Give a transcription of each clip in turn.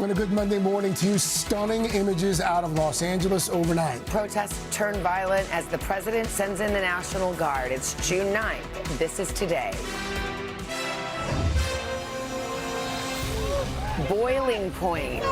and a good Monday morning to you. Stunning images out of Los Angeles overnight. Protests turn violent as the president sends in the National Guard. It's June 9th. This is Today. Boiling point.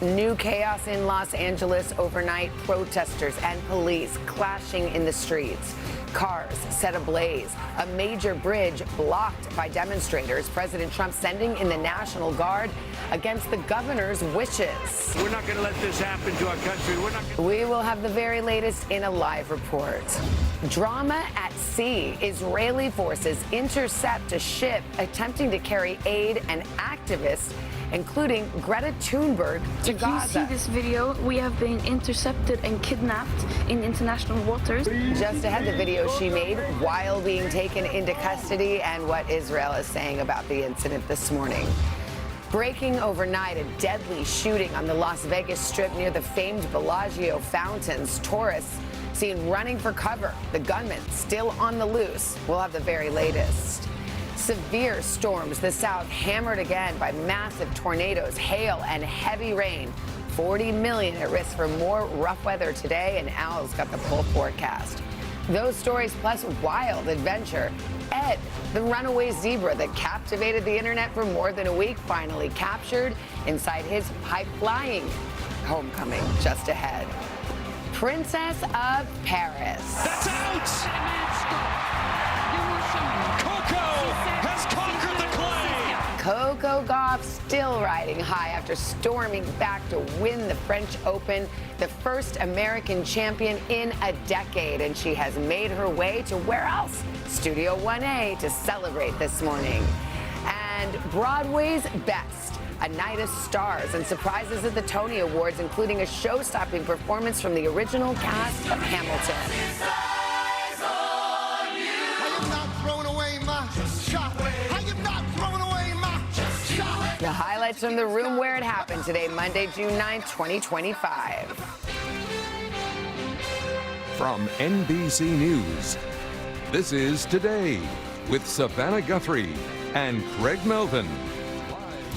New chaos in Los Angeles overnight. Protesters and police clashing in the streets. Cars set ablaze. A major bridge blocked by demonstrators. President Trump sending in the National Guard against the governor's wishes. We're not going to let this happen to our country. We will have the very latest in a live report. Drama at sea. Israeli forces intercept a ship attempting to carry aid and activists, including Greta Thunberg, to Gaza. If you see this video, we have been intercepted and kidnapped in international waters. Just ahead, the video she made while being taken into custody and what Israel is saying about the incident this morning. Breaking overnight, a deadly shooting on the Las Vegas Strip near the famed Bellagio fountains. Tourists seen running for cover. The gunman still on the loose. We'll have the very latest. Severe storms. The South hammered again by massive tornadoes, hail, and heavy rain. 40 million at risk for more rough weather today, and Al's got the full forecast. Those stories plus wild adventure. Ed, the runaway zebra that captivated the internet for more than a week, finally captured inside his high-flying homecoming. Just ahead. Princess of Paris. That's out! Has conquered the clay. Coco Gauff still riding high after storming back to win the French Open, the first American champion in a decade. And she has made her way to where else? Studio 1A to celebrate this morning. And Broadway's best. A night of stars and surprises at the Tony Awards, including a show-stopping performance from the original cast of Hamilton. The highlights from the room where it happened today, Monday, June 9th, 2025. From NBC News, this is Today with Savannah Guthrie and Craig Melvin.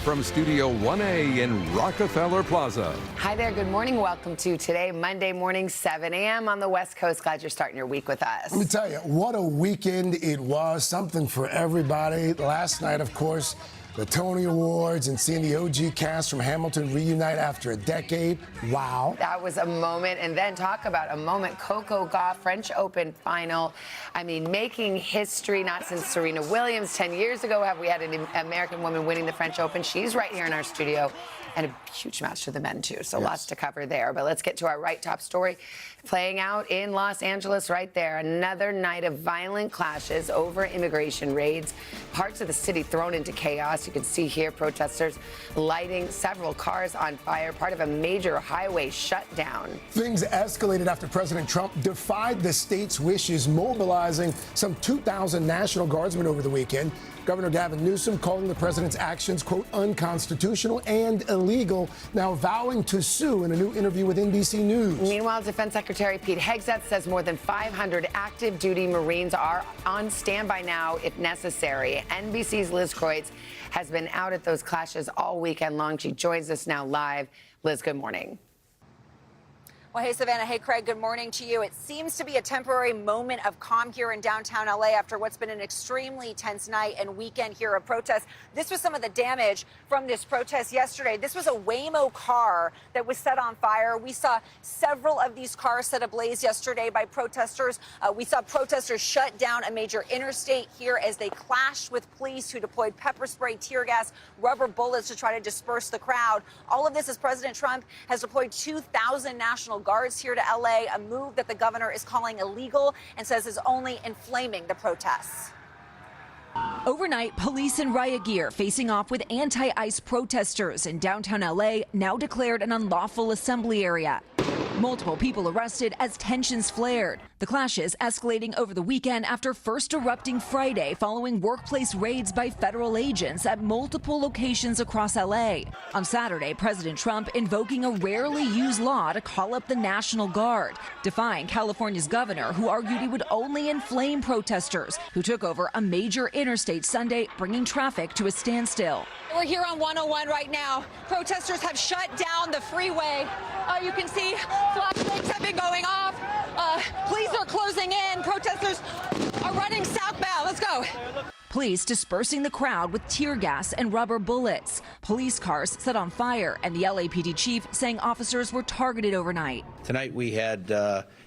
From Studio 1A in Rockefeller Plaza. Hi there, good morning. Welcome to Today, Monday morning, 7 a.m. on the West Coast. Glad you're starting your week with us. Let me tell you, what a weekend it was. Something for everybody. Last night, of course, the Tony Awards and seeing the OG cast from Hamilton reunite after a decade. Wow. That was a moment. And then talk about a moment. Coco Gauff, French Open final. I mean, making history, not since Serena Williams. 10 years ago have we had an American woman winning the French Open. She's right here in our studio. And a huge match for the men, too. So lots to cover there. But let's get to our right top story. Playing out in Los Angeles right there. Another night of violent clashes over immigration raids. Parts of the city thrown into chaos. You can see here protesters lighting several cars on fire. Part of a major highway shutdown. Things escalated after President Trump defied the state's wishes, mobilizing some 2,000 National Guardsmen over the weekend. Governor Gavin Newsom calling the president's actions, quote, unconstitutional and illegal, now vowing to sue in a new interview with NBC News. Meanwhile, Defense Secretary Pete Hegseth says more than 500 active duty Marines are on standby now if necessary. NBC's Liz Kreutz has been out at those clashes all weekend long. She joins us now live. Liz, good morning. Well, hey, Savannah. Hey, Craig. Good morning to you. It seems to be a temporary moment of calm here in downtown L.A. after what's been an extremely tense night and weekend here of protests. This was some of the damage from this protest yesterday. This was a Waymo car that was set on fire. We saw several of these cars set ablaze yesterday by protesters. We saw protesters shut down a major interstate here as they clashed with police who deployed pepper spray, tear gas, rubber bullets to try to disperse the crowd. All of this as President Trump has deployed 2,000 National Guards here to L.A., a move that the governor is calling illegal and says is only inflaming the protests. Overnight, police in riot gear facing off with anti-ICE protesters in downtown L.A., now declared an unlawful assembly area. Multiple people arrested as tensions flared. The clashes escalating over the weekend after first erupting Friday following workplace raids by federal agents at multiple locations across LA. On Saturday, President Trump invoking a rarely used law to call up the National Guard, defying California's governor who argued he would only inflame protesters who took over a major interstate Sunday, bringing traffic to a standstill. We're here on 101 right now. Protesters have shut down the freeway. You can see flashlights have been going off. Police are closing in. Protesters are running southbound. Let's go. Police dispersing the crowd with tear gas and rubber bullets. Police cars set on fire, and the LAPD chief saying officers were targeted overnight. Tonight we had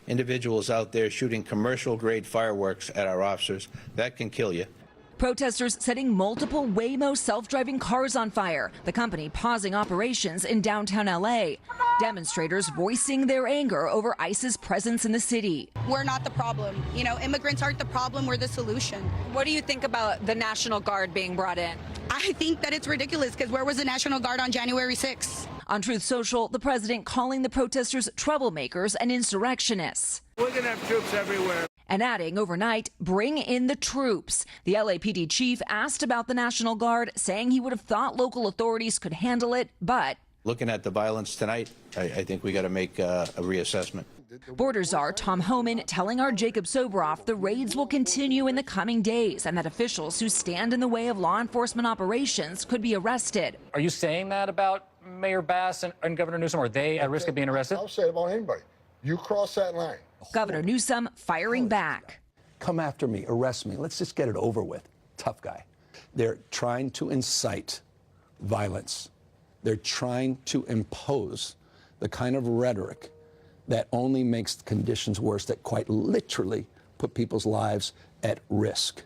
individuals out there shooting commercial-grade fireworks at our officers. That can kill you. Protesters setting multiple Waymo self-driving cars on fire, the company pausing operations in downtown LA. Demonstrators voicing their anger over ICE's presence in the city. We're not the problem. You know, immigrants aren't the problem, we're the solution. What do you think about the National Guard being brought in? I think that it's ridiculous because where was the National Guard on January 6th? On Truth Social, the president calling the protesters troublemakers and insurrectionists. We're going to have troops everywhere. And adding overnight, bring in the troops. The LAPD chief asked about the National Guard, saying he would have thought local authorities could handle it, but Looking at the violence tonight, I think we got to make a reassessment. Border Czar Tom Homan telling our Jacob Sobroff the raids will continue in the coming days and that officials who stand in the way of law enforcement operations could be arrested. Are you saying that about Mayor Bass and Governor Newsom? Are they at risk of being arrested? I'll say it about anybody. You cross that line. Governor Newsom firing back. Come after me, arrest me. Let's just get it over with. Tough guy. They're trying to incite violence. They're trying to impose the kind of rhetoric that only makes conditions worse, that quite literally put people's lives at risk.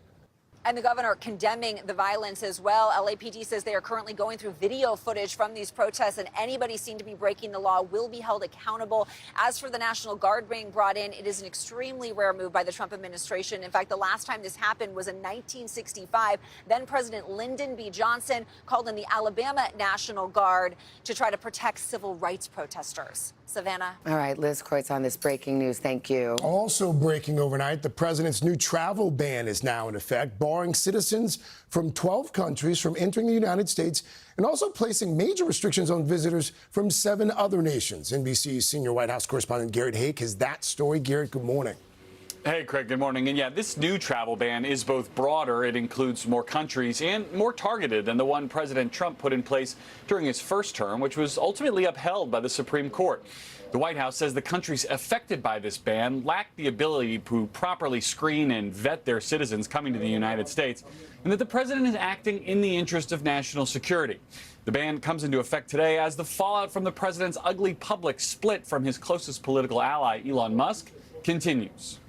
And the governor condemning the violence as well. LAPD says they are currently going through video footage from these protests, and anybody seen to be breaking the law will be held accountable. As for the National Guard being brought in, it is an extremely rare move by the Trump administration. In fact, the last time this happened was in 1965. Then President Lyndon B. Johnson called in the Alabama National Guard to try to protect civil rights protesters. Savannah. All right, Liz Kreutz on this breaking news. Thank you. Also breaking overnight, the president's new travel ban is now in effect, barring citizens from 12 countries from entering the United States and also placing major restrictions on visitors from 7 other nations. NBC's senior White House correspondent Garrett Haake has that story. Garrett, good morning. Hey, Craig, good morning. And yeah, this new travel ban is both broader, it includes more countries, and more targeted than the one President Trump put in place during his first term, which was ultimately upheld by the Supreme Court. The White House says the countries affected by this ban lack the ability to properly screen and vet their citizens coming to the United States, and that the president is acting in the interest of national security. The ban comes into effect today as the fallout from the president's ugly public split from his closest political ally, Elon Musk, continues.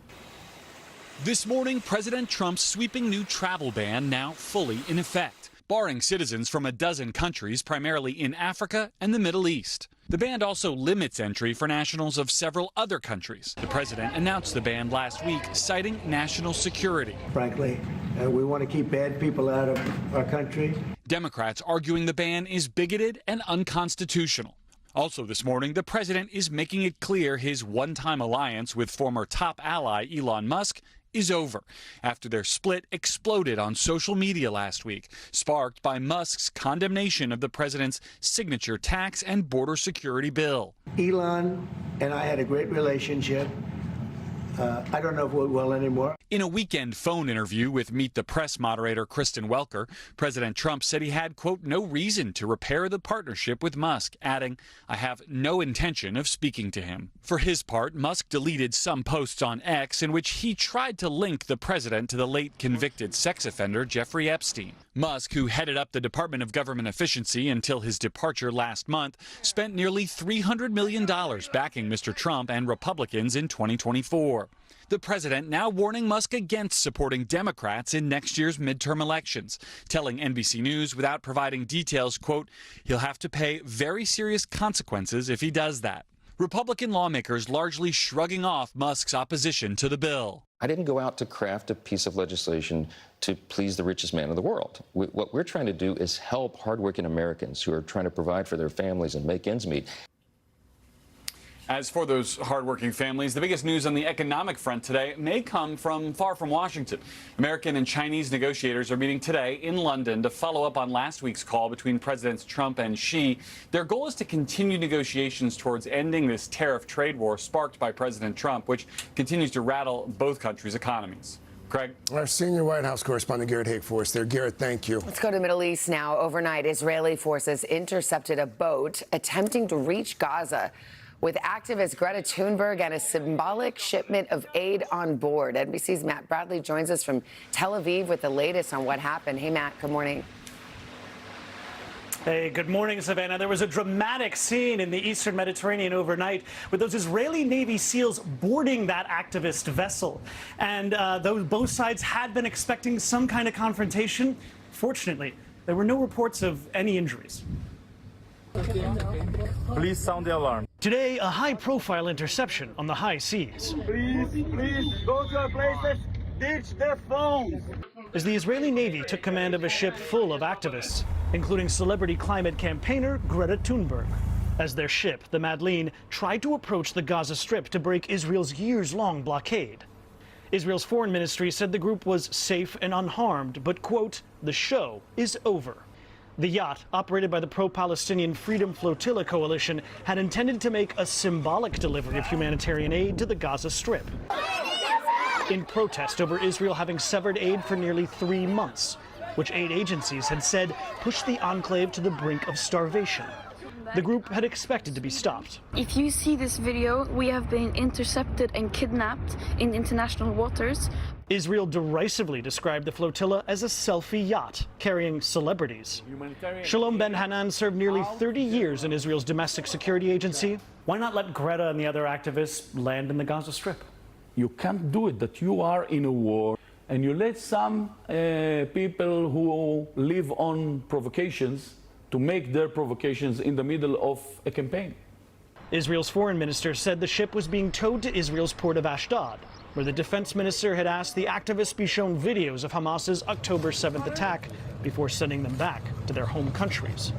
This morning, President Trump's sweeping new travel ban now fully in effect, barring citizens from a dozen countries, primarily in Africa and the Middle East. The ban also limits entry for nationals of several other countries. The president announced the ban last week, citing national security. Frankly, we want to keep bad people out of our country. Democrats arguing the ban is bigoted and unconstitutional. Also this morning, the president is making it clear his one-time alliance with former top ally Elon Musk is over after their split exploded on social media last week, sparked by Musk's condemnation of the president's signature tax and border security bill. Elon and I had a great relationship. I don't know if we will anymore. In a weekend phone interview with Meet the Press moderator Kristen Welker, President Trump said he had, quote, no reason to repair the partnership with Musk, adding, I have no intention of speaking to him. For his part, Musk deleted some posts on X in which he tried to link the president to the late convicted sex offender Jeffrey Epstein. Musk, who headed up the Department of Government Efficiency until his departure last month, spent nearly $300 million backing Mr. Trump and Republicans in 2024. The president now warning Musk against supporting Democrats in next year's midterm elections, telling NBC News without providing details, quote, he'll have to pay very serious consequences if he does that. Republican lawmakers largely shrugging off Musk's opposition to the bill. I didn't go out to craft a piece of legislation to please the richest man in the world. What we're trying to do is help hardworking Americans who are trying to provide for their families and make ends meet. As for those hardworking families, the biggest news on the economic front today may come from far from Washington. American and Chinese negotiators are meeting today in London to follow up on last week's call between Presidents Trump and Xi. Their goal is to continue negotiations towards ending this tariff trade war sparked by President Trump, which continues to rattle both countries' economies. Craig? Our senior White House correspondent Garrett Haake for us there. Garrett, thank you. Let's go to the Middle East now. Overnight, Israeli forces intercepted a boat attempting to reach Gaza with activist Greta Thunberg and a symbolic shipment of aid on board. NBC's Matt Bradley joins us from Tel Aviv with the latest on what happened. Hey, Matt, good morning. Hey, good morning, Savannah. There was a dramatic scene in the eastern Mediterranean overnight with those Israeli Navy SEALs boarding that activist vessel. And both sides had been expecting some kind of confrontation. Fortunately, there were no reports of any injuries. Please sound the alarm. Today, a high-profile interception on the high seas. Please go to your places. Ditch their phones. As the Israeli Navy took command of a ship full of activists, including celebrity climate campaigner Greta Thunberg. As their ship, the Madeleine, tried to approach the Gaza Strip to break Israel's years-long blockade. Israel's foreign ministry said the group was safe and unharmed, but, quote, the show is over. The yacht, operated by the pro-Palestinian Freedom Flotilla Coalition, had intended to make a symbolic delivery of humanitarian aid to the Gaza Strip, in protest over Israel having severed aid for nearly 3 months, which aid agencies had said pushed the enclave to the brink of starvation. The group had expected to be stopped. If you see this video, we have been intercepted and kidnapped in international waters. Israel derisively described the flotilla as a selfie yacht carrying celebrities. Shalom Ben Hanan served nearly 30 years in Israel's domestic security agency. Why not let Greta and the other activists land in the Gaza Strip? You can't do it, that you are in a war and you let some people who live on provocations to make their provocations in the middle of a campaign. Israel's foreign minister said the ship was being towed to Israel's port of Ashdod, where the defense minister had asked the activists be shown videos of Hamas's October 7th attack before sending them back to their home countries.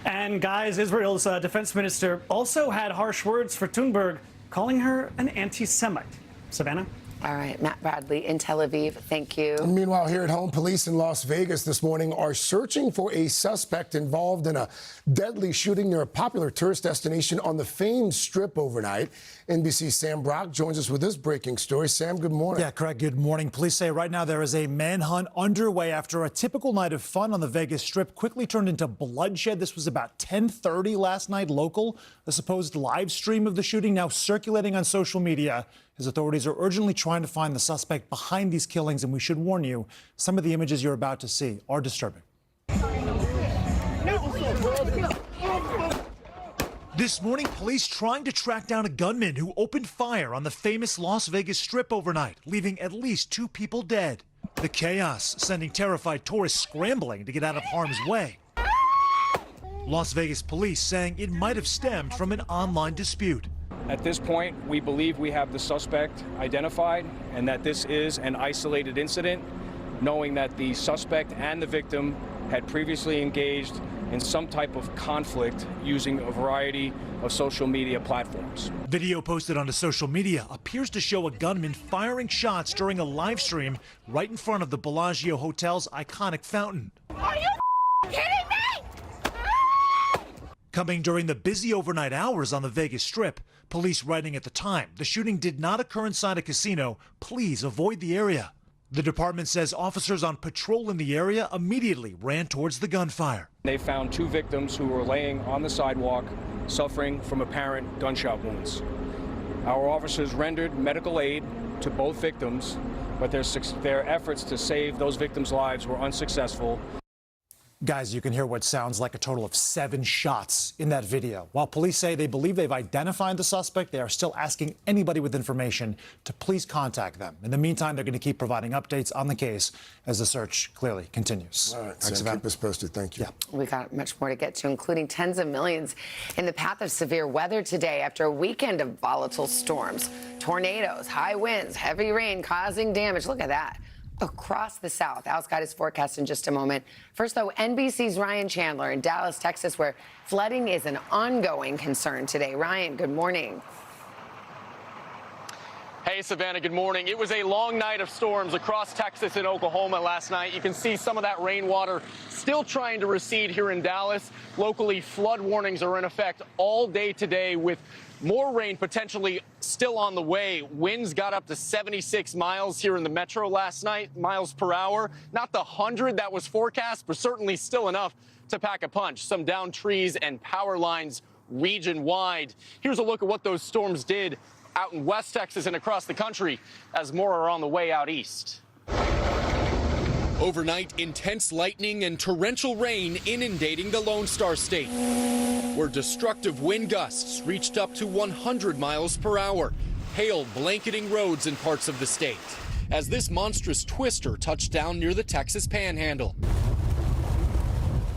And guys, Israel's defense minister also had harsh words for Thunberg, calling her an anti-Semite. Savannah? All right, Matt Bradley in Tel Aviv. Thank you. Meanwhile, here at home, police in Las Vegas this morning are searching for a suspect involved in a deadly shooting near a popular tourist destination on the famed Strip overnight. NBC's Sam Brock joins us with this breaking story. Sam, good morning. Yeah, correct. Good morning. Police say right now there is a manhunt underway after a typical night of fun on the Vegas Strip quickly turned into bloodshed. This was about 10:30 last night local. The supposed live stream of the shooting now circulating on social media. As authorities are urgently trying to find the suspect behind these killings, and we should warn you, some of the images you're about to see are disturbing. This morning, police trying to track down a gunman who opened fire on the famous Las Vegas Strip overnight, leaving at least 2 people dead. The chaos sending terrified tourists scrambling to get out of harm's way. Las Vegas police saying it might have stemmed from an online dispute. At this point, we believe we have the suspect identified and that this is an isolated incident, knowing that the suspect and the victim had previously engaged in some type of conflict using a variety of social media platforms. Video posted onto social media appears to show a gunman firing shots during a live stream right in front of the Bellagio Hotel's iconic fountain. Are you kidding me? Coming during the busy overnight hours on the Vegas Strip, police writing at the time, the shooting did not occur inside a casino. Please avoid the area. The department says officers on patrol in the area immediately ran towards the gunfire. They found 2 victims who were laying on the sidewalk, suffering from apparent gunshot wounds. Our officers rendered medical aid to both victims, but their efforts to save those victims' lives were unsuccessful. Guys, you can hear what sounds like a total of 7 shots in that video. While police say they believe they've identified the suspect, they are still asking anybody with information to please contact them. In the meantime, they're going to keep providing updates on the case as the search clearly continues. All right, Sam, keep us posted. Thank you. Yeah. We got much more to get to, including tens of millions in the path of severe weather today after a weekend of volatile storms, tornadoes, high winds, heavy rain causing damage. Look at that. across the South. Al's got his forecast in just a moment. First, though, NBC's Ryan Chandler in Dallas, Texas, where flooding is an ongoing concern today. Ryan, good morning. Hey, Savannah, good morning. It was a long night of storms across Texas and Oklahoma last night. You can see some of that rainwater still trying to recede here in Dallas. Locally, flood warnings are in effect all day today, with more rain potentially still on the way. Winds got up to 76 miles here in the metro last night, miles per hour. Not the 100 that was forecast, but certainly still enough to pack a punch. Some downed trees and power lines region-wide. Here's a look at what those storms did out in West Texas and across the country, as more are on the way out east. Overnight, intense lightning and torrential rain inundating the Lone Star State, where destructive wind gusts reached up to 100 miles per hour, hail blanketing roads in parts of the state, as this monstrous twister touched down near the Texas Panhandle.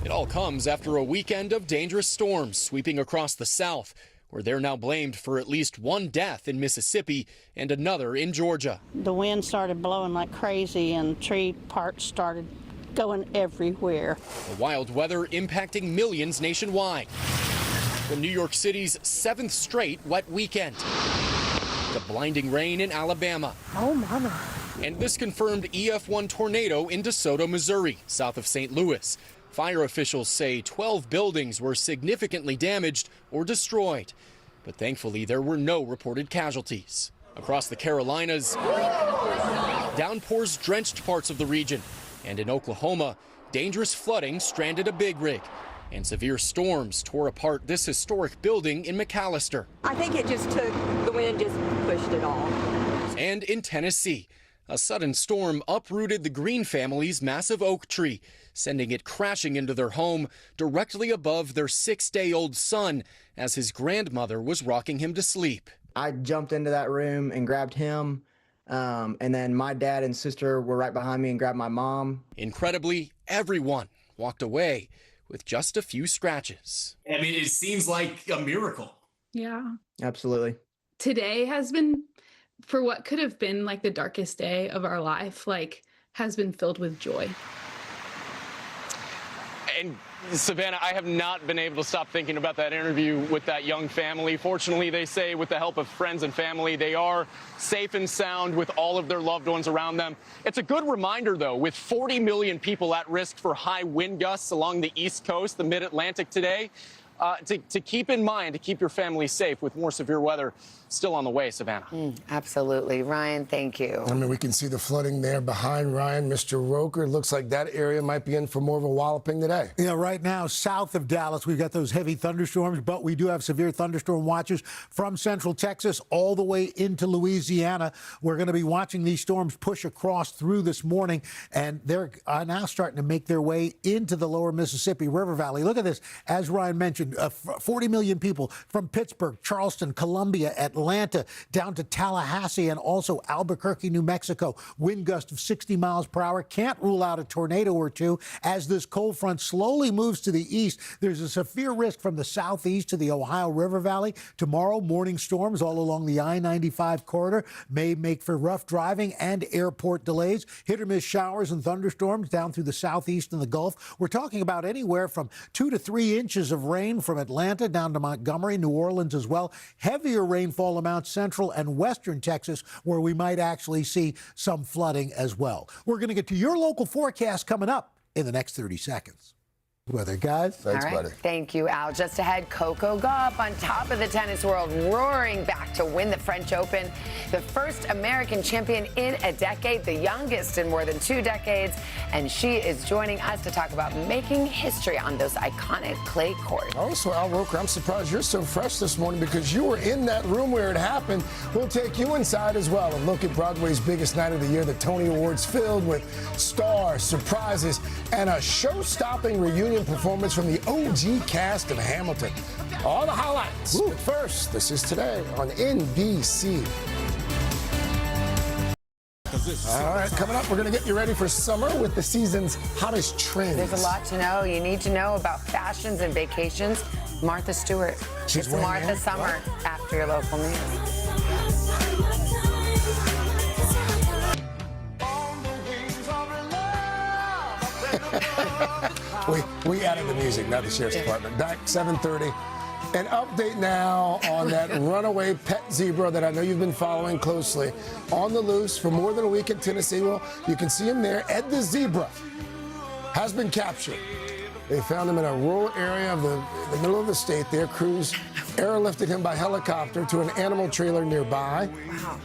It all comes after a weekend of dangerous storms sweeping across the South, where they're now blamed for at least one death in Mississippi and another in Georgia. The wind started blowing like crazy and tree parts started going everywhere. The wild weather impacting millions nationwide. From New York City's 7th straight wet weekend to blinding rain in Alabama. Oh, mama. And this confirmed EF1 tornado in DeSoto, Missouri, south of St. Louis. Fire officials say 12 buildings were significantly damaged or destroyed, but thankfully there were no reported casualties. Across the Carolinas, downpours drenched parts of the region, and in Oklahoma, dangerous flooding stranded a big rig, and severe storms tore apart this historic building in McAllister. I think it just took, the wind just pushed it all. And in Tennessee, a sudden storm uprooted the Green family's massive oak tree, sending it crashing into their home directly above their 6-day-old son as his grandmother was rocking him to sleep. I jumped into that room and grabbed him, and then my dad and sister were right behind me and grabbed my mom. Incredibly, everyone walked away with just a few scratches. I mean, it seems like a miracle. Yeah. Absolutely. Today has been, for what could have been like the darkest day of our life, like has been filled with joy. And Savannah, I have not been able to stop thinking about that interview with that young family. Fortunately, they say with the help of friends and family, they are safe and sound with all of their loved ones around them. It's a good reminder, though, with 40 million people at risk for high wind gusts along the East Coast, the Mid-Atlantic today, to keep in mind, to keep your family safe with more severe weather still on the way, Savannah. Absolutely. Ryan, thank you. I mean, we can see the flooding there behind Ryan. Mr. Roker, it looks like that area might be in for more of a walloping today. Yeah, right now, south of Dallas, we've got those heavy thunderstorms, but we do have severe thunderstorm watches from central Texas all the way into Louisiana. We're going to be watching these storms push across through this morning, and they're now starting to make their way into the lower Mississippi River Valley. Look at this. As Ryan mentioned, 40 million people from Pittsburgh, Charleston, Columbia, Atlanta, down to Tallahassee and also Albuquerque, New Mexico. Wind gust of 60 miles per hour. Can't rule out a tornado or two as this cold front slowly moves to the east. There's a severe risk from the southeast to the Ohio River Valley. Tomorrow, morning storms all along the I-95 corridor may make for rough driving and airport delays. Hit or miss showers and thunderstorms down through the southeast and the Gulf. We're talking about anywhere from 2 to 3 inches of rain from Atlanta down to Montgomery, New Orleans as well. Heavier rainfall amounts central and western Texas, where we might actually see some flooding as well. We're going to get to your local forecast coming up in the next 30 seconds. Weather, guys. Thanks, buddy. Thank you, Al. Just ahead, Coco Gauff on top of the tennis world, roaring back to win the French Open. The first American champion in a decade, the youngest in more than 2 decades. And she is joining us to talk about making history on those iconic clay courts. Oh, so Al Roker, I'm surprised you're so fresh this morning because you were in that room where it happened. We'll take you inside as well and look at Broadway's biggest night of the year, the Tony Awards, filled with stars, surprises, and a show-stopping reunion performance from the OG cast of Hamilton. All the highlights. But first, this is Today on NBC. All right, coming up, we're going to get you ready for summer with the season's hottest trends. There's a lot to know. You need to know about fashions and vacations. Martha Stewart. It's Martha Summer after your local news. We added the music, not the Sheriff's Department. Back 7:30. An update now on that runaway pet zebra that I know you've been following closely. On the loose for more than a week in Tennessee. Well, you can see him there. Ed the zebra has been captured. They found him in a rural area of the middle of the state there. Crews airlifted him by helicopter to an animal trailer nearby. Wow.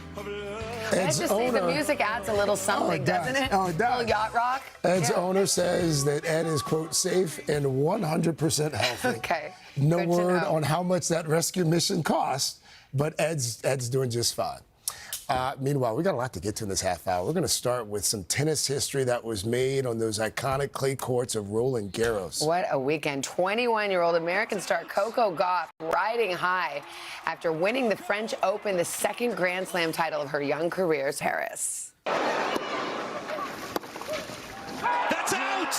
Ed's I just see the music adds a little something, doesn't it? Oh, it does. A little yacht rock. Ed's owner says that Ed is, quote, safe and 100% healthy. Okay. No Good word on how much that rescue mission cost, but Ed's doing just fine. Meanwhile, we got a lot to get to in this half hour. We're going to start with some tennis history that was made on those iconic clay courts of Roland Garros. What a weekend. 21-year-old American star Coco Gauff riding high after winning the French Open, the second Grand Slam title of her young career. Paris. That's out!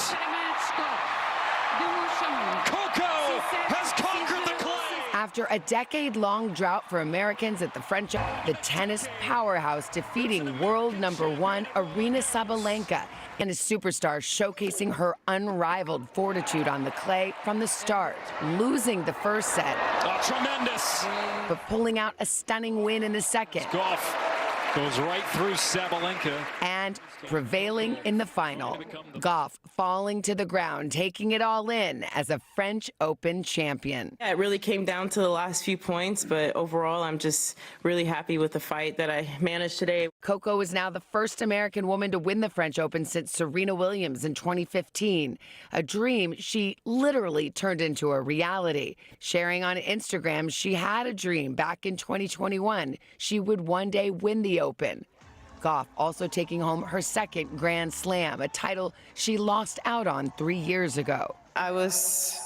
Coco has conquered the clay! After a decade-long drought for Americans at the French Open, the tennis powerhouse defeating world #1 Aryna Sabalenka, and a superstar showcasing her unrivaled fortitude on the clay from the start, losing the first set. Oh, tremendous! But pulling out a stunning win in the second. Gauff goes right through Sabalenka. And prevailing in the final. Gauff falling to the ground, taking it all in as a French Open champion. Yeah, it really came down to the last few points, but overall, I'm just really happy with the fight that I managed today. Coco is now the first American woman to win the French Open since Serena Williams in 2015. A dream she literally turned into a reality. Sharing on Instagram, she had a dream back in 2021. She would one day win the Open. Gauff also taking home her second Grand Slam, a title she lost out on 3 years ago. I was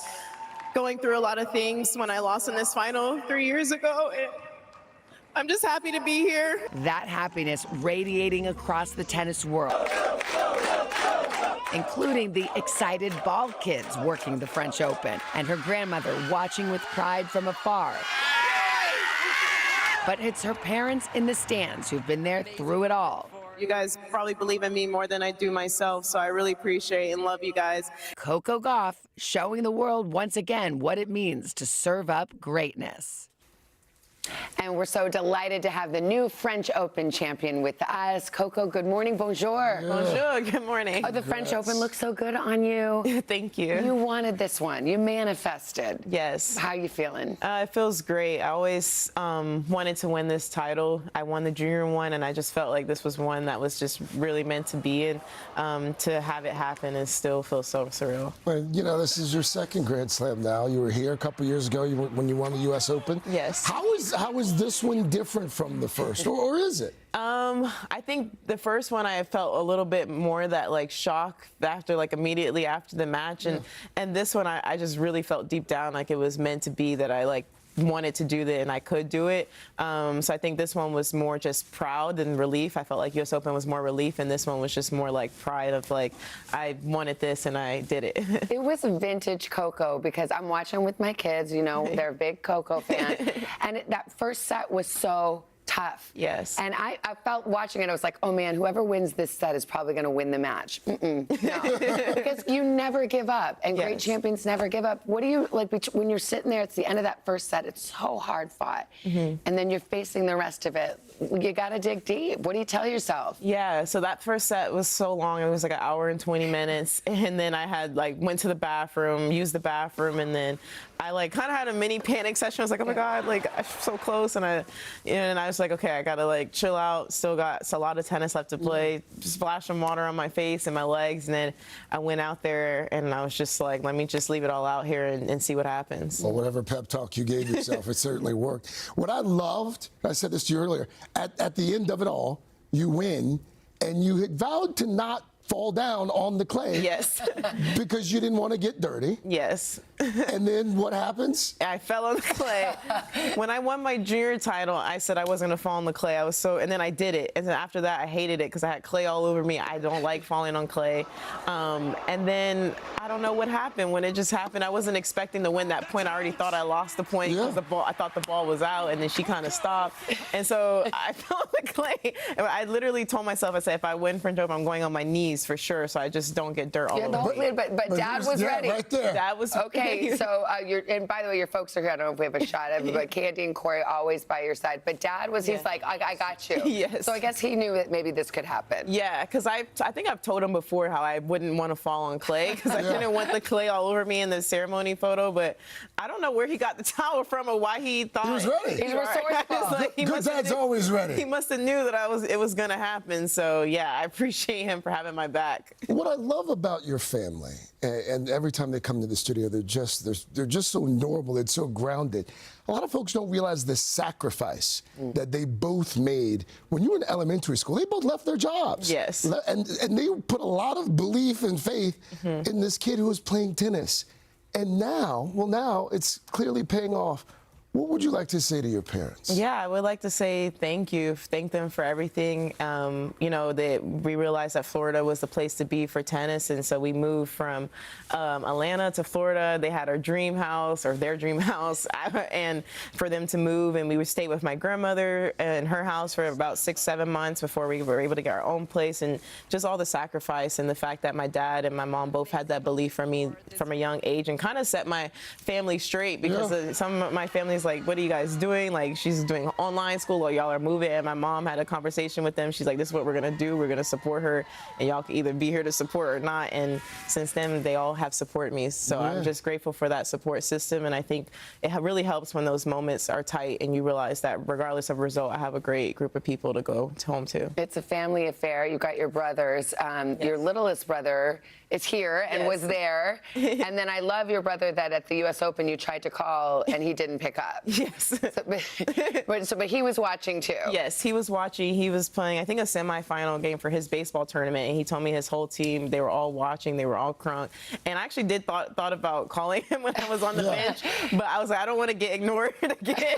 going through a lot of things when I lost in this final 3 years ago. I'm just happy to be here. That happiness radiating across the tennis world, including the excited ball kids working the French Open and her grandmother watching with pride from afar. But it's her parents in the stands who've been there through it all. You guys probably believe in me more than I do myself, so I really appreciate and love you guys. Coco Gauff showing the world once again what it means to serve up greatness. And we're so delighted to have the new French Open champion with us. Coco, good morning. Bonjour. Bonjour. Good morning. Oh, the French Open looks so good on you. Thank you. You wanted this one. You manifested. Yes. How are you feeling? It feels great. I always wanted to win this title. I won the junior one, and I just felt like this was one that was just really meant to be in. To have it happen and still feel so surreal. Well, you know, this is your second Grand Slam now. You were here a couple years ago when you won the U.S. Open. Yes. How is this one different from the first, or is it? I think the first one I felt a little bit more that like shock after immediately after the match, and this one I just really felt deep down like it was meant to be, that I wanted to do that and I could do it. So I think this one was more just proud than relief. I felt like US Open was more relief, and this one was just more like pride of I wanted this and I did it. It was vintage Coco because I'm watching with my kids, you know, they're a big Coco fan. And that first set was so tough. Yes. And I felt watching it, I was like, oh man, whoever wins this set is probably going to win the match. No. Because you never give up, and great champions never give up. What do you, when you're sitting there, it's the end of that first set, it's so hard fought. And then you're facing the rest of it. You got to dig deep. What do you tell yourself? Yeah, so that first set was so long. It was like an hour and 20 minutes. And then I had went to the bathroom, used the bathroom, and then I kind of had a mini panic session. I was like, oh my God, I'm so close. And I was like, okay, I got to chill out. Still got a lot of tennis left to play. Splash some water on my face and my legs. And then I went out there and I was just like, let me just leave it all out here and see what happens. Well, whatever pep talk you gave yourself, it certainly worked. What I loved, I said this to you earlier, at the end of it all, you win, and you had vowed to not fall down on the clay. Yes. Because you didn't want to get dirty. Yes. And then what happens? I fell on the clay. When I won my junior title, I said I wasn't going to fall on the clay. And then I did it. And then after that, I hated it because I had clay all over me. I don't like falling on clay. And then I don't know what happened. When it just happened, I wasn't expecting to win that point. I already thought I lost the point because I thought the ball was out, and then she kind of stopped. And so I fell on the clay. And I literally told myself, I said, if I win French Open, I'm going on my knees. knees for sure, so I just don't get dirt all Yeah, the over whole me. but Dad was ready. Right there. Dad was Okay, so and by the way, your folks are here. I don't know if we have a shot of it, but Candy and Corey always by your side. But Dad was, he's like, I got you. Yes. So I guess he knew that maybe this could happen. Yeah, because I think I've told him before how I wouldn't want to fall on clay because I didn't want the clay all over me in the ceremony photo. But I don't know where he got the towel from or why he thought he was ready. He's resourceful. Good Dad's always ready. He must have knew that it was going to happen. So yeah, I appreciate him for having my back. What I love about your family, and every time they come to the studio, they're just so normal. It's so grounded. A lot of folks don't realize the sacrifice that they both made. When you were in elementary school, they both left their jobs. Yes. And they put a lot of belief and faith in this kid who was playing tennis. And now it's clearly paying off. What would you like to say to your parents? Yeah, I would like to say thank you. Thank them for everything. We realized that Florida was the place to be for tennis, and so we moved from Atlanta to Florida. They had our dream house, or their dream house, and for them to move, and we would stay with my grandmother in her house for about 6-7 months before we were able to get our own place, and just all the sacrifice and the fact that my dad and my mom both had that belief for me from a young age and kind of set my family straight because some of my family's like, what are you guys doing? Like, she's doing online school while y'all are moving. And my mom had a conversation with them. She's like, this is what we're going to do. We're going to support her. And y'all can either be here to support her or not. And since then, they all have supported me. So I'm just grateful for that support system. And I think it really helps when those moments are tight and you realize that regardless of result, I have a great group of people to go home to. It's a family affair. You've got your brothers. Your littlest brother is here and was there. And then I love your brother that at the U.S. Open you tried to call and he didn't pick up. Yes. But he was watching too. Yes, he was watching. He was playing, I think, a semifinal game for his baseball tournament. And he told me his whole team, they were all watching. They were all crunk. And I actually did thought about calling him when I was on the bench. But I was like, I don't want to get ignored again.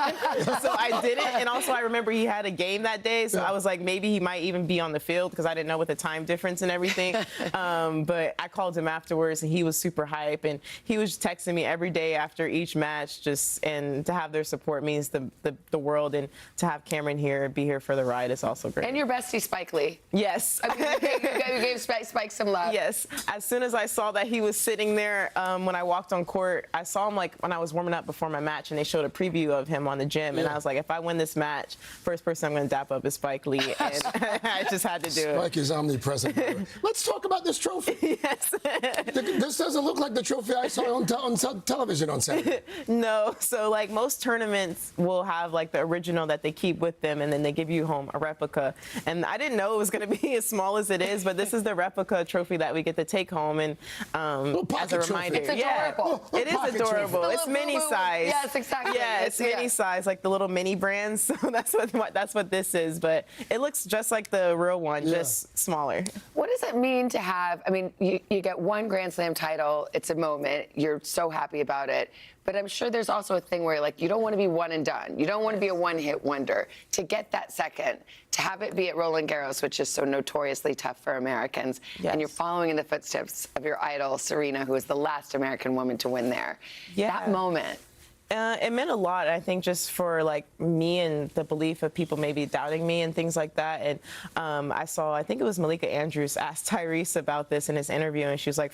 So I didn't. And also I remember he had a game that day. So I was like, maybe he might even be on the field because I didn't know with the time difference and everything. But I called him afterwards and he was super hype. And he was texting me every day after each match and to have their support means the world, and to have Cameron be here for the ride is also great. And your bestie Spike Lee. Yes. You gave Spike some love. Yes. As soon as I saw that he was sitting there when I walked on court, I saw him like when I was warming up before my match, and they showed a preview of him on the gym, and I was like, if I win this match, first person I'm going to dap up is Spike Lee, and I just had to do it. Spike is omnipresent. Let's talk about this trophy. Yes. This doesn't look like the trophy I saw on television on Saturday. No. So like most tournaments will have like the original that they keep with them, and then they give you home a replica. And I didn't know it was going to be as small as it is, but this is the replica trophy that we get to take home, and as a reminder, it's adorable. It is adorable. It's mini size. Yes, exactly. Yeah, it's mini size, like the little mini brands. So that's what this is. But it looks just like the real one, just smaller. What does it mean to have? I mean, you get one Grand Slam title. It's a moment. You're so happy about it. But I'm sure there's also a thing where, like, you don't want to be one and done. You don't want to be a one-hit wonder. To get that second, to have it be at Roland Garros, which is so notoriously tough for Americans, and you're following in the footsteps of your idol, Serena, who is the last American woman to win there. That moment. It meant a lot, I think, just for like me and the belief of people maybe doubting me and things like that. And I think it was Malika Andrews asked Tyrese about this in his interview, and she was like,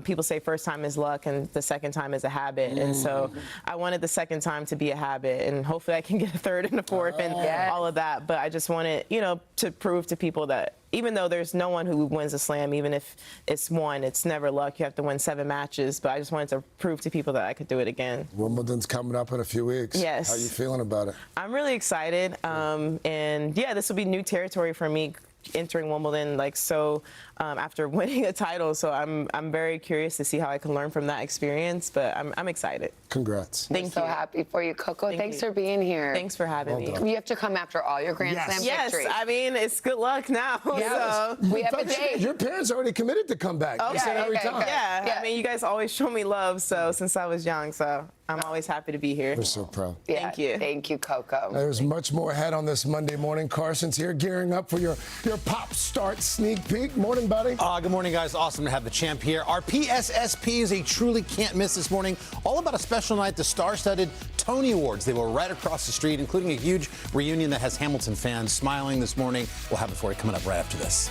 people say first time is luck and the second time is a habit. And so I wanted the second time to be a habit, and hopefully I can get a third and a fourth and all of that. But I just wanted, to prove to people that even though there's no one who wins a slam, even if it's one, it's never luck. You have to win 7 matches. But I just wanted to prove to people that I could do it again. Wimbledon's coming up in a few weeks. Yes. How are you feeling about it? I'm really excited. And yeah, this will be new territory for me, entering Wimbledon after winning a title. So I'm very curious to see how I can learn from that experience, but I'm excited. Congrats. Thank you. So happy for you, Coco. Thanks for being here. Thanks for having me. You have to come after all your Grand Slam victories. Yes, I mean, it's good luck now. Yeah. So. We have a date. Your parents already committed to come back. Okay, They said every time. Yeah, I mean, you guys always show me love, so since I was young, so I'm always happy to be here. We're so proud. Thank you. Thank you, Coco. There's much more ahead on this Monday morning. Carson's here gearing up for your Pop Start sneak peek. Morning, buddy. Good morning, guys. Awesome to have the champ here. Our PSSP is a truly can't miss this morning. All about a special night, the star-studded Tony Awards. They were right across the street, including a huge reunion that has Hamilton fans smiling this morning. We'll have it for you coming up right after this.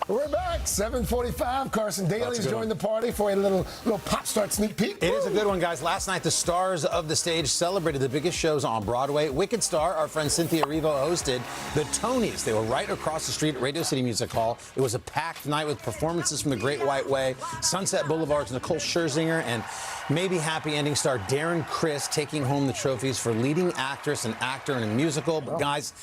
We're back. 7:45. Carson Daly's joined the party for a little pop start sneak peek. It is a good one, guys. Last night, the stars of the stage celebrated the biggest shows on Broadway. Wicked star, our friend Cynthia Erivo, hosted the Tonys. They were right across the street at Radio City Music Hall. It was a packed night with performances from The Great White Way, Sunset Boulevard's Nicole Scherzinger, and maybe happy ending star Darren Criss taking home the trophies for leading actress and actor in a musical. But guys,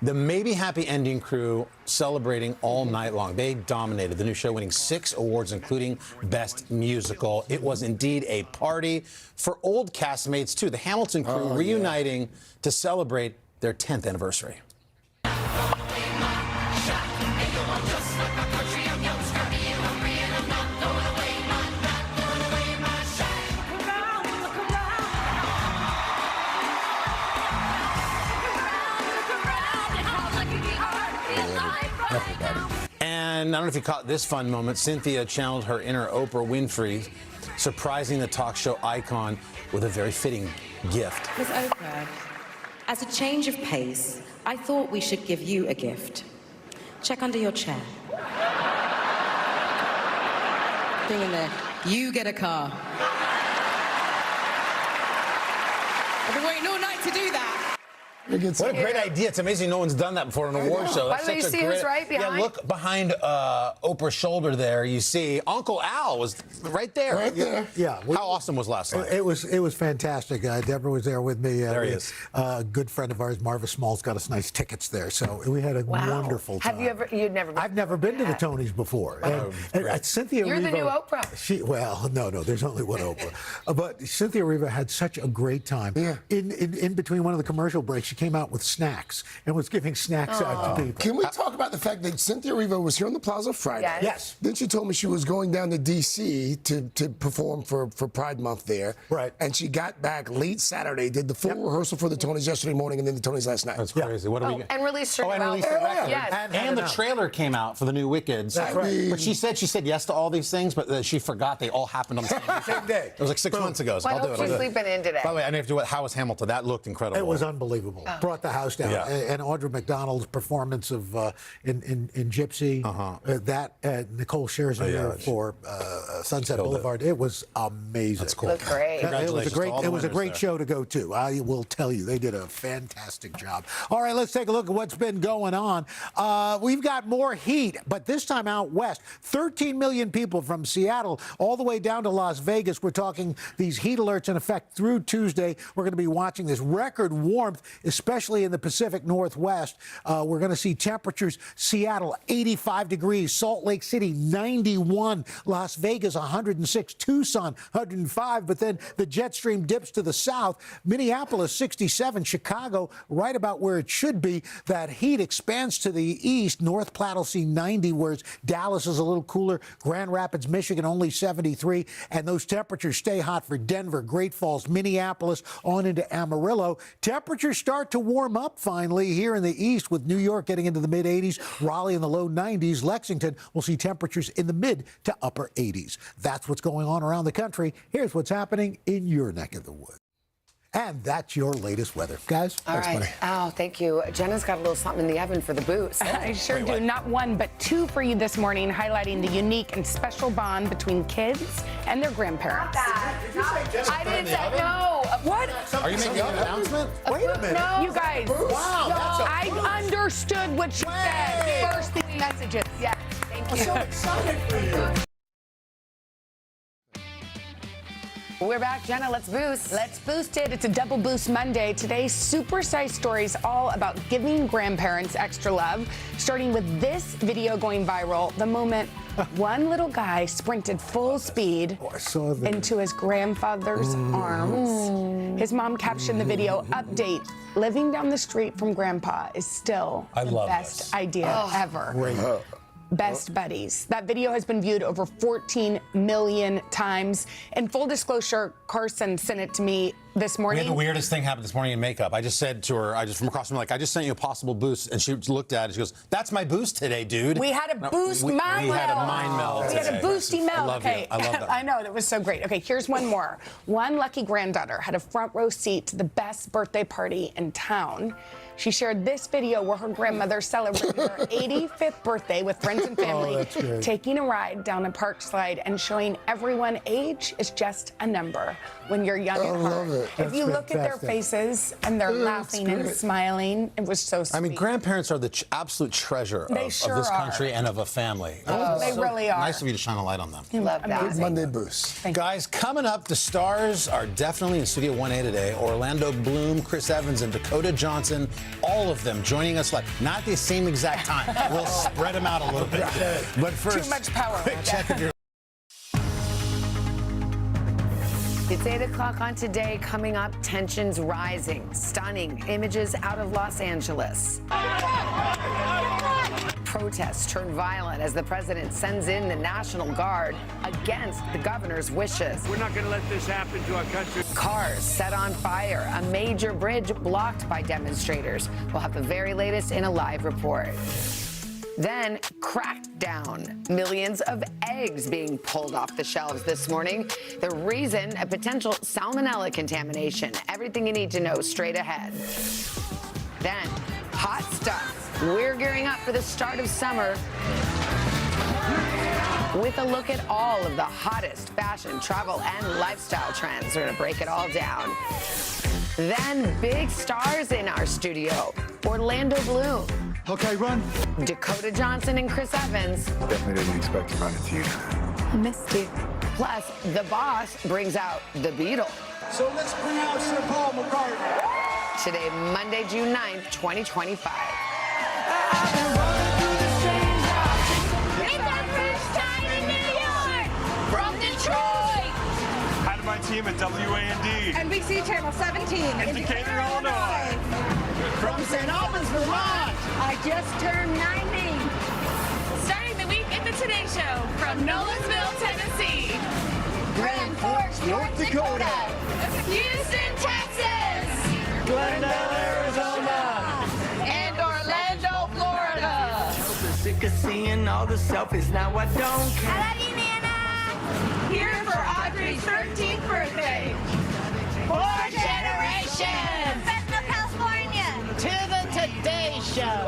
the Maybe Happy Ending crew celebrating all night long. They dominated the new show, winning 6 awards, including Best Musical. It was indeed a party for old castmates, too. The Hamilton crew reuniting to celebrate their 10th anniversary. And I don't know if you caught this fun moment. Cynthia channeled her inner Oprah Winfrey, surprising the talk show icon with a very fitting gift. Ms. Oprah, as a change of pace, I thought we should give you a gift. Check under your chair. Thing in there. You get a car. I've been waiting all night to do that. What a great idea. It's amazing no one's done that before in an award show. By the way, you see who's right behind? Yeah, look behind Oprah's shoulder there. You see Uncle Al was right there. Right there. Yeah. How awesome was last night? It was fantastic. Deborah was there with me. There he is. A good friend of ours, Marva Small's got us nice tickets there. So we had a wonderful time. You'd never been? I've never been to the Tonys before. And Cynthia You're Erivo, the new Oprah. No, there's only one Oprah. But Cynthia Erivo had such a great time. Yeah. In between one of the commercial breaks, she came out with snacks and was giving snacks out to people. Can we talk about the fact that Cynthia Erivo was here on the Plaza Friday? Yes. Then she told me she was going down to D.C. to perform for Pride Month there. Right. And she got back late Saturday, did the full rehearsal for the Tonys yesterday morning, and then the Tonys last night. That's crazy. What do we get? And released her and released the record. Yes. And the trailer came out for the new Wicked. That's right. But she said yes to all these things, but she forgot they all happened on the same day. It was like 6 months ago. So Well, I I'll do hope it. she's sleeping in today. By the way, I have to do it. How was Hamilton? That looked incredible. It was unbelievable. Brought the house down. Yeah. And Audra McDonald's performance of in Gypsy, Nicole Scherzinger for Sunset Boulevard. It was amazing. That's cool. Looked great. It was a great show to go to. I will tell you, they did a fantastic job. All right, let's take a look at what's been going on. We've got more heat, but this time out west. 13 million people from Seattle all the way down to Las Vegas. We're talking these heat alerts in effect through Tuesday. We're going to be watching this record warmth, especially in the Pacific Northwest. We're going to see temperatures: Seattle 85 degrees, Salt Lake City 91, Las Vegas 106, Tucson 105, but then the jet stream dips to the south. Minneapolis 67, Chicago right about where it should be. That heat expands to the east. North Platte will see 90, whereas Dallas is a little cooler. Grand Rapids, Michigan only 73, and those temperatures stay hot for Denver, Great Falls, Minneapolis, on into Amarillo. Temperatures start to warm up finally here in the east, with New York getting into the mid-80s, Raleigh in the low 90s. Lexington will see temperatures in the mid to upper 80s. That's what's going on around the country. Here's what's happening in your neck of the woods. And that's your latest weather. Guys, All right. buddy. Oh, thank you. Jenna's got a little something in the oven for the boost. I sure do. Not one, but two for you this morning, highlighting the unique and special bond between kids and their grandparents. I didn't say no. What? Are you making an announcement? Wait a minute. No. You guys, Wow, that's I understood what you said. First thing messages. Yeah, thank you. I'm so excited for you. We're back, Jenna. Let's boost. Let's boost it. It's a double boost Monday. Today's supersized story is all about giving grandparents extra love, starting with this video going viral. The moment one little guy sprinted full speed into his grandfather's arms. His mom captioned the video, "Update, living down the street from grandpa is still the best idea ever." Great. Best buddies. That video has been viewed over 14 million times. In full disclosure, Carson sent it to me this We morning. had the weirdest thing happen this morning in makeup. I just said to her, from across from me, I just sent you a possible boost. And she looked at it. She goes, that's my boost today, dude. We had a boost mind meld. We had a mind meld We had a today. boosty meld. I love Okay. you. I love that. I know. That was so great. Okay, here's one more. One lucky granddaughter had a front row seat to the best birthday party in town. She shared this video where her grandmother celebrated her 85th birthday with friends and family, taking a ride down a park slide and showing everyone age is just a number when you're young at heart. If you look at their faces and they're laughing and smiling, it was so sweet. I mean, grandparents are the absolute treasure of this country and of a family. They really are. Nice of you to shine a light on them. Love that. Monday boost. Guys, coming up, the stars are definitely in Studio 1A today. Orlando Bloom, Chris Evans, and Dakota Johnson, all of them joining us live. Not at the same exact time. We'll spread them out a little bit. But first, too much power. Quick check of your. It's 8 o'clock on Today. Coming up, tensions rising. Stunning images out of Los Angeles. Protests turn violent as the president sends in the National Guard against the governor's wishes. We're not going to let this happen to our country. Cars set on fire. A major bridge blocked by demonstrators. We'll have the very latest in a live report. Then, crackdown. Millions of eggs being pulled off the shelves this morning. The reason, a potential salmonella contamination. Everything you need to know straight ahead. Then, hot stuff. We're gearing up for the start of summer with a look at all of the hottest fashion, travel, and lifestyle trends. We're going to break it all down. Then, big stars in our studio. Orlando Bloom. Okay, run. Dakota Johnson and Chris Evans. Definitely didn't expect to run into you. I missed you. Plus, the boss brings out the Beatle. So let's bring out Sir Paul McCartney. Today, Monday, June 9th, 2025. It's our first time in New York! From Detroit! Hi to my team at WAND. NBC Channel 17. In Decatur, Illinois. From St. Albans, Vermont. I just turned 90. Starting the week in the Today Show from Nolensville, Tennessee. Grand Forks, North Dakota. Houston, Texas. Glendale, Arizona. And Orlando, Florida. Sick of seeing all the selfies, now I don't care. I love you, Nana. Here for Audrey's 13th birthday. 4 generations. Fresno, California. To the Today Show.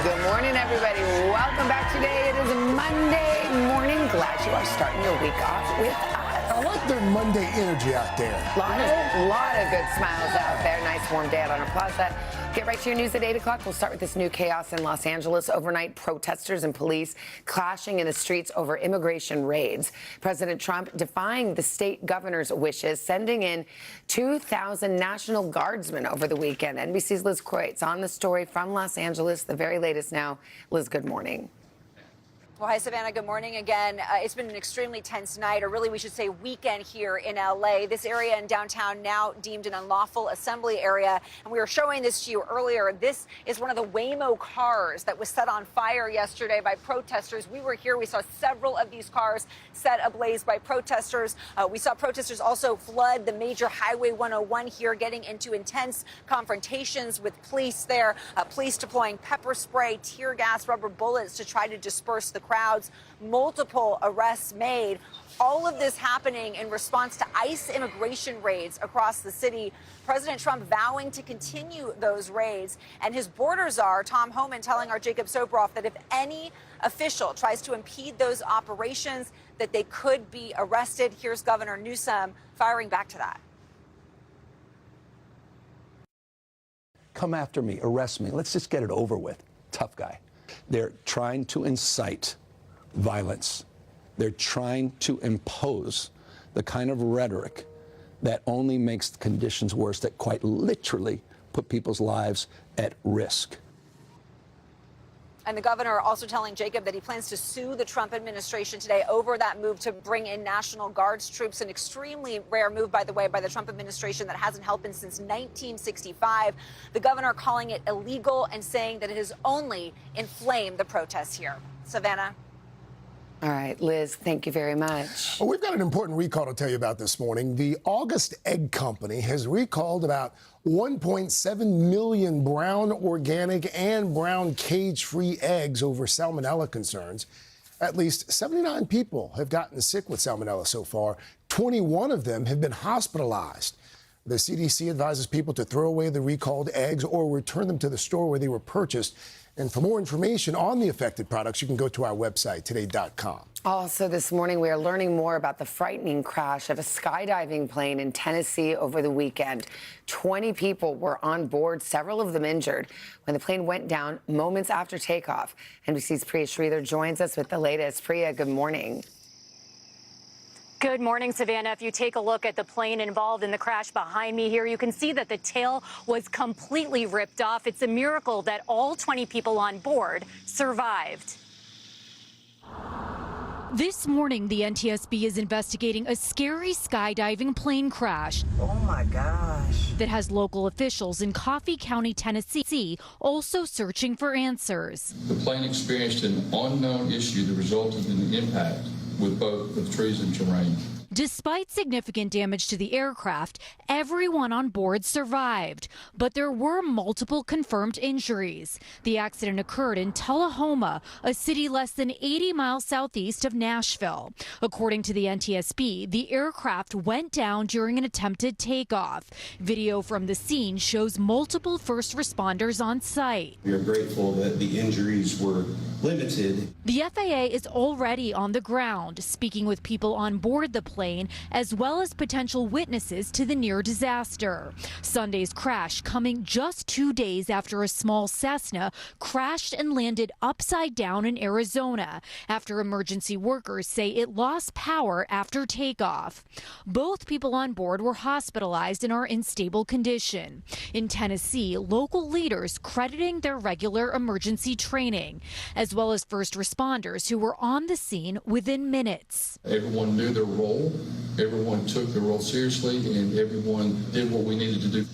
Good morning, everybody. Welcome back today. It is Monday morning. Glad you are starting your week off with us. I like their Monday energy out there. Lot of good smiles out there. Nice warm day out on our plaza. Get right to your news at 8 o'clock. We'll start with this new chaos in Los Angeles. Overnight, protesters and police clashing in the streets over immigration raids. President Trump defying the state governor's wishes, sending in 2,000 National Guardsmen over the weekend. NBC's Liz Croyt's on the story from Los Angeles. The very latest now. Liz, good morning. Well, hi, Savannah. Good morning again. It's been an extremely tense night, or really we should say weekend here in L.A. This area in downtown now deemed an unlawful assembly area. And we were showing this to you earlier. This is one of the Waymo cars that was set on fire yesterday by protesters. We were here. We saw several of these cars set ablaze by protesters. We saw protesters also flood the major Highway 101 here, getting into intense confrontations with police there. Police deploying pepper spray, tear gas, rubber bullets to try to disperse the crowds. Multiple arrests made. All of this happening in response to ICE immigration raids across the city. President Trump vowing to continue those raids. And his border czar, Tom Homan, telling our Jacob Sobroff that if any official tries to impede those operations, that they could be arrested. Here's Governor Newsom firing back to that. Come after me, arrest me. Let's just get it over with. Tough guy. They're trying to incite violence. They're trying to impose the kind of rhetoric that only makes the conditions worse, that quite literally put people's lives at risk. And the governor also telling Jacob that he plans to sue the Trump administration today over that move to bring in National Guards troops, an extremely rare move, by the way, by the Trump administration that hasn't happened since 1965. The governor calling it illegal and saying that it has only inflamed the protests here. Savannah? All right, Liz, thank you very much. Well, we've got an important recall to tell you about this morning. The August Egg Company has recalled about 1.7 million brown organic and brown cage-free eggs over salmonella concerns. At least 79 people have gotten sick with salmonella so far. 21 of them have been hospitalized. The CDC advises people to throw away the recalled eggs or return them to the store where they were purchased. And for more information on the affected products, you can go to our website, today.com. Also this morning, we are learning more about the frightening crash of a skydiving plane in Tennessee over the weekend. 20 people were on board, several of them injured, when the plane went down moments after takeoff. NBC's Priya Sridhar joins us with the latest. Priya, good morning. Good morning, Savannah. If you take a look at the plane involved in the crash behind me here, you can see that the tail was completely ripped off. It's a miracle that all 20 people on board survived. This morning, the NTSB is investigating a scary skydiving plane crash. Oh my gosh. That has local officials in Coffee County, Tennessee, also searching for answers. The plane experienced an unknown issue that resulted in the impact with both the trees and terrain. Despite significant damage to the aircraft, everyone on board survived, but there were multiple confirmed injuries. The accident occurred in Tullahoma, a city less than 80 miles southeast of Nashville. According to the NTSB, the aircraft went down during an attempted takeoff. Video from the scene shows multiple first responders on site. We are grateful that the injuries were limited. The FAA is already on the ground, speaking with people on board the plane, as well as potential witnesses to the near disaster. Sunday's crash coming just 2 days after a small Cessna crashed and landed upside down in Arizona, after emergency workers say it lost power after takeoff. Both people on board were hospitalized and are in stable condition. In Tennessee, local leaders crediting their regular emergency training, as well as first responders who were on the scene within minutes. Everyone knew their role, everyone took their role seriously, and everyone did what we needed to do.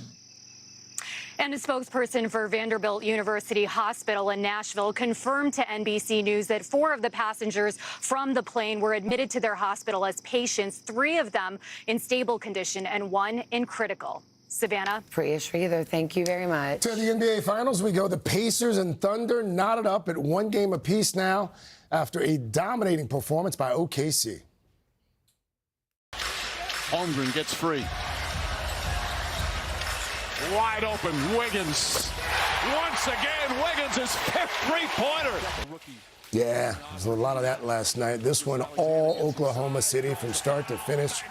And a spokesperson for Vanderbilt University Hospital in Nashville confirmed to NBC News that 4 of the passengers from the plane were admitted to their hospital as patients, 3 of them in stable condition and 1 in critical. Savannah. Priya Sridhar, thank you very much. To the NBA Finals we go. The Pacers and Thunder knotted up at 1 game apiece now after a dominating performance by OKC. Holmgren gets free. Wide open, Wiggins. Once again, Wiggins, his 5th three-pointer. Yeah, there's a lot of that last night. This one, all Oklahoma City from start to finish.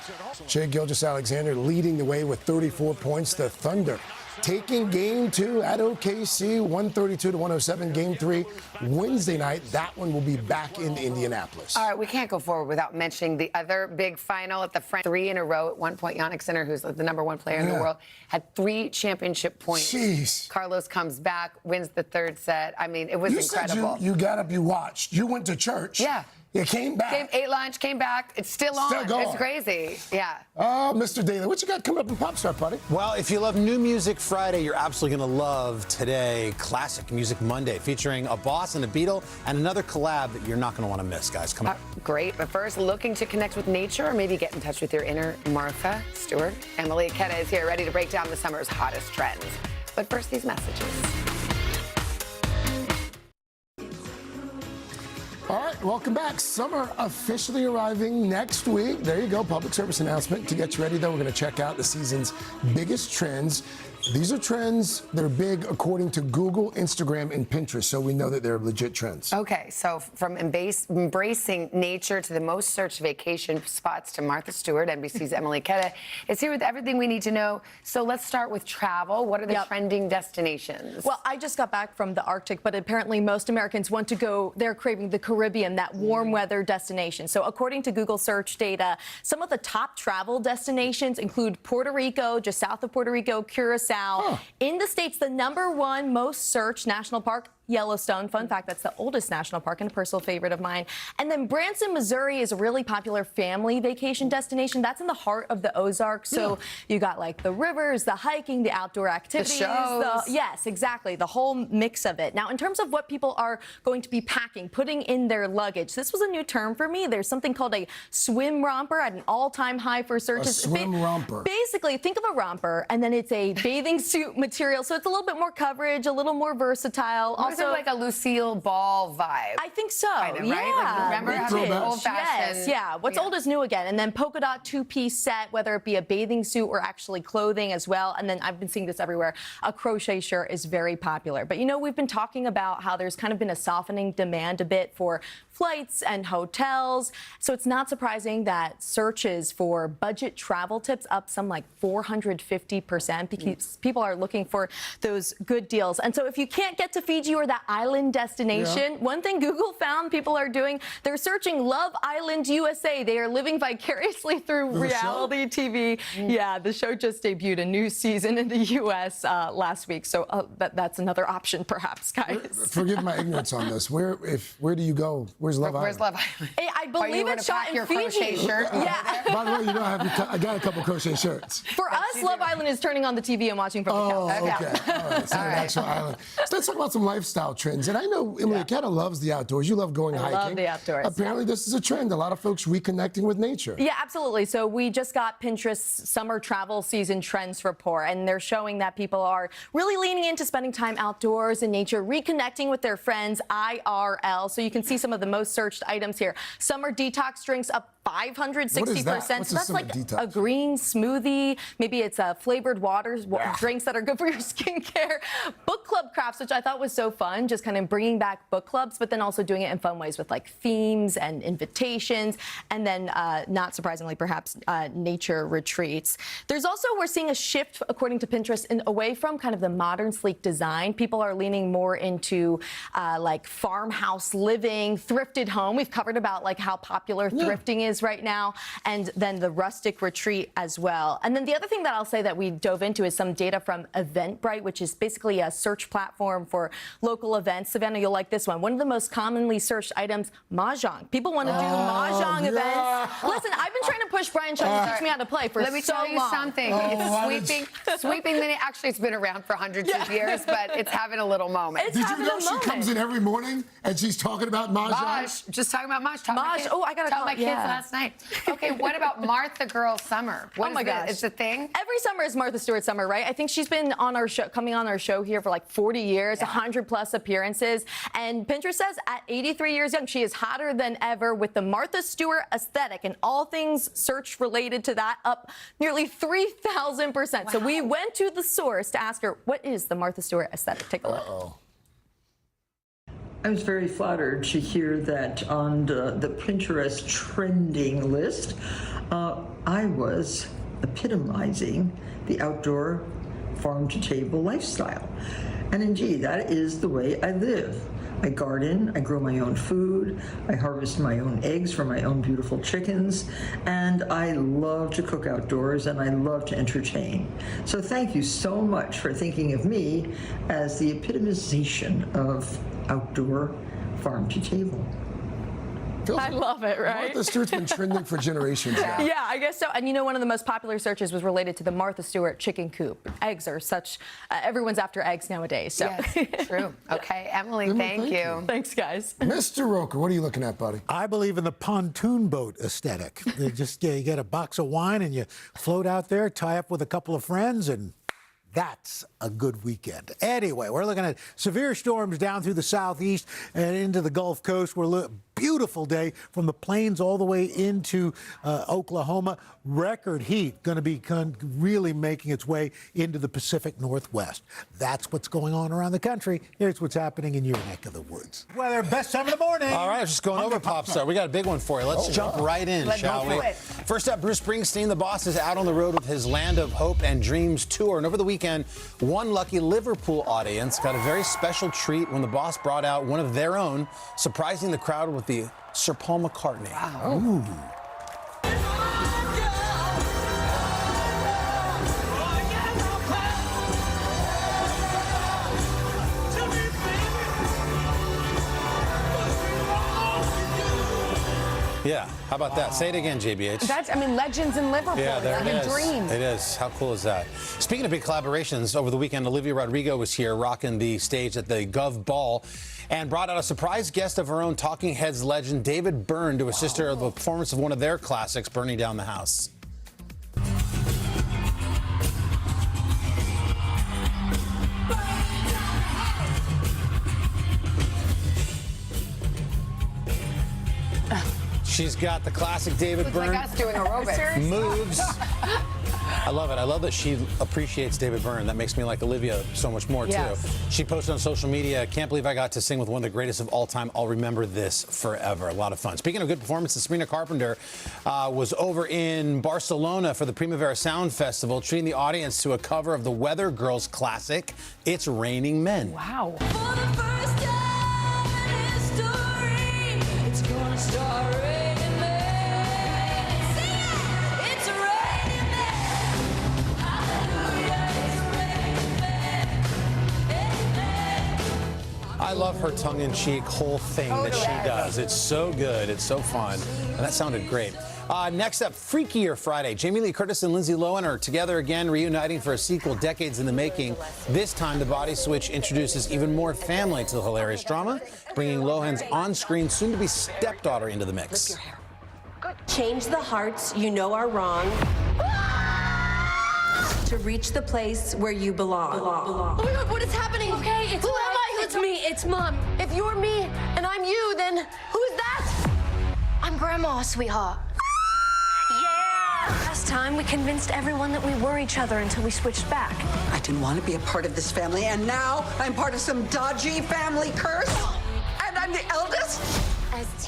Shai Gilgeous-Alexander leading the way with 34 points. The Thunder taking game 2 at OKC, 132-107. Game 3 Wednesday night. That one will be back in Indianapolis. All right, we can't go forward without mentioning the other big final at the French. 3 in a row. At one point, Yannick Sinner, who's the #1 player in the world, had 3 championship points. Jeez. Carlos comes back, wins the 3rd set. I mean, it was incredible. Said you got up, you watched. You went to church. Yeah. You came back. Ate lunch, came back. It's still on. Going. It's crazy. Yeah. Oh, Mr. Daly, what you got coming up in Pop Star, buddy? Well, if you love New Music Friday, you're absolutely going to love today, Classic Music Monday, featuring a Boss and a Beatle and another collab that you're not going to want to miss, guys. Come on. Great. But first, looking to connect with nature or maybe get in touch with your inner Martha Stewart? Emily Aketa is here, ready to break down the summer's hottest trends. But first, these messages. All right, welcome back. Summer officially arriving next week. There you go, public service announcement. To get you ready, though, we're going to check out the season's biggest trends. These are trends that are big according to Google, Instagram, and Pinterest, so we know that they're legit trends. Okay, so from embracing nature to the most searched vacation spots to Martha Stewart, NBC's Emily Aketa is here with everything we need to know. So let's start with travel. What are the trending destinations? Well, I just got back from the Arctic, but apparently most Americans want to go, they're craving the Caribbean, that warm weather destination. So according to Google search data, some of the top travel destinations include Puerto Rico, just south of Puerto Rico, Curacao. In the States, the #1 most searched national park Yellowstone. Fun fact, that's the oldest national park and a personal favorite of mine. And then Branson, Missouri is a really popular family vacation destination. That's in the heart of the Ozarks. So you got like the rivers, the hiking, the outdoor activities. Yes, exactly. The whole mix of it. Now, in terms of what people are going to be packing, putting in their luggage, this was a new term for me. There's something called a swim romper at an all-time high for searches. A swim romper. Basically, think of a romper, and then it's a bathing suit material. So it's a little bit more coverage, a little more versatile. Also, like a Lucille Ball vibe. I think so. Kind of, yeah. right? Like, remember old-fashioned? Yes, yeah. What's old is new again. And then polka dot two-piece set, whether it be a bathing suit or actually clothing as well. And then I've been seeing this everywhere. A crochet shirt is very popular. But, you know, we've been talking about how there's kind of been a softening demand a bit for flights and hotels. So it's not surprising that searches for budget travel tips up some like 450% because people are looking for those good deals. And so if you can't get to Fiji or that island destination, one thing Google found people are doing, they're searching Love Island USA. They are living vicariously through reality TV. Yeah, the show just debuted a new season in the U.S. Last week. So that's another option, perhaps, guys. Forgive my ignorance on this. Where do you go? Where's Love Island? Where's Love Island? I believe it's shot in Fiji. Crochet shirt? Yeah. By the way, you know, I got a couple crochet shirts. For us, Love Island is turning on the TV and watching from the couch. Okay. All right. It's not an actual island. So let's talk about some lifestyle trends. And I know Emily kind of loves the outdoors. You love going hiking. I love the outdoors. Apparently, this is a trend. A lot of folks reconnecting with nature. Yeah, absolutely. So we just got Pinterest's summer travel season trends report, and they're showing that people are really leaning into spending time outdoors in nature, reconnecting with their friends IRL. So you can see some of the most searched items here. Summer detox drinks up 560%. So that's like a green smoothie. Maybe it's flavored waters, drinks that are good for your skincare. Book club crafts, which I thought was so fun, just kind of bringing back book clubs, but then also doing it in fun ways with like themes and invitations. And then, not surprisingly, perhaps nature retreats. There's also, we're seeing a shift, according to Pinterest, away from kind of the modern, sleek design. People are leaning more into like farmhouse living, thrifted home. We've covered about like how popular thrifting is right now, and then the rustic retreat as well. And then the other thing that I'll say that we dove into is some data from Eventbrite, which is basically a search platform for local events. Savannah, you'll like this one. One of the most commonly searched items, mahjong. People want to do mahjong events. Listen, I've been trying to push Brian Chung to teach me how to play for so long. Let me tell you something. It's sweeping. Actually, it's been around for hundreds of years, but it's having a little moment. Did you know she comes in every morning and she's talking about mahjong? Just talking about mahjong. Oh, I got to tell my kids last night. Okay, what about Martha Girl Summer? Oh my gosh, it's a thing. Every summer is Martha Stewart Summer, right? I think she's been on our show, coming on our show here for like 40 years, 100+ appearances. And Pinterest says at 83 years young, she is hotter than ever with the Martha Stewart aesthetic, and all things search related to that up nearly 3,000%. Wow. So we went to the source to ask her, what is the Martha Stewart aesthetic? Take a look. I was very flattered to hear that on the Pinterest trending list, I was epitomizing the outdoor farm-to-table lifestyle. And indeed, that is the way I live. I garden, I grow my own food, I harvest my own eggs from my own beautiful chickens, and I love to cook outdoors and I love to entertain. So thank you so much for thinking of me as the epitomization of outdoor farm-to-table. I love it, right? Martha Stewart's been trending for generations now. Yeah, I guess so. And you know, one of the most popular searches was related to the Martha Stewart chicken coop. Eggs are such, everyone's after eggs nowadays. So. Yes, true. Okay, Emily, thank you. Thanks, guys. Mr. Roker, what are you looking at, buddy? I believe in the pontoon boat aesthetic. You get a box of wine and you float out there, tie up with a couple of friends, and that's a good weekend. Anyway, we're looking at severe storms down through the southeast and into the Gulf Coast. We're beautiful day from the plains all the way into Oklahoma. Record heat going to be really making its way into the Pacific Northwest. That's what's going on around the country. Here's what's happening in your neck of the woods. Weather, best time of the morning. All right, just going over pop star. We got a big one for you. Let's jump right in, shall we? First up, Bruce Springsteen. The boss is out on the road with his Land of Hope and Dreams tour. And over the weekend, one lucky Liverpool audience got a very special treat when the boss brought out one of their own, surprising the crowd with the Sir Paul McCartney. Wow. Ooh. Yeah, how about that? Say it again, JBH. That's, I mean, legends in Liverpool. Yeah, there it is. A dream. It is. How cool is that? Speaking of big collaborations, over the weekend, Olivia Rodrigo was here rocking the stage at the Gov Ball and brought out a surprise guest of her own, Talking Heads legend David Byrne, to assist her in the performance of one of their classics, Burning Down the House. She's got the classic David Byrne like us doing aerobics. moves. I love it. I love that she appreciates David Byrne. That makes me like Olivia so much more, Yes. too. She posted on social media, can't believe I got to sing with one of the greatest of all time. I'll remember this forever. A lot of fun. Speaking of good performances, Sabrina Carpenter was over in Barcelona for the Primavera Sound Festival, treating the audience to a cover of the Weather Girls classic, It's Raining Men. Wow. I love her tongue-in-cheek whole thing that she does. It's so good. It's so fun. And that sounded great. Next up, Freakier Friday. Jamie Lee Curtis and Lindsay Lohan are together again, reuniting for a sequel decades in the making. This time, the body switch introduces even more family to the hilarious drama, bringing Lohan's on-screen, soon-to-be stepdaughter into the mix. Change the hearts you know are wrong to reach the place where you belong. Oh my God, what is happening? Okay, it's who am I? It's me. It's Mom. If you're me and I'm you, then who's that? I'm Grandma, sweetheart. Yeah. Last time we convinced everyone that we were each other until we switched back. I didn't want to be a part of this family, and now I'm part of some dodgy family curse, and I'm the eldest.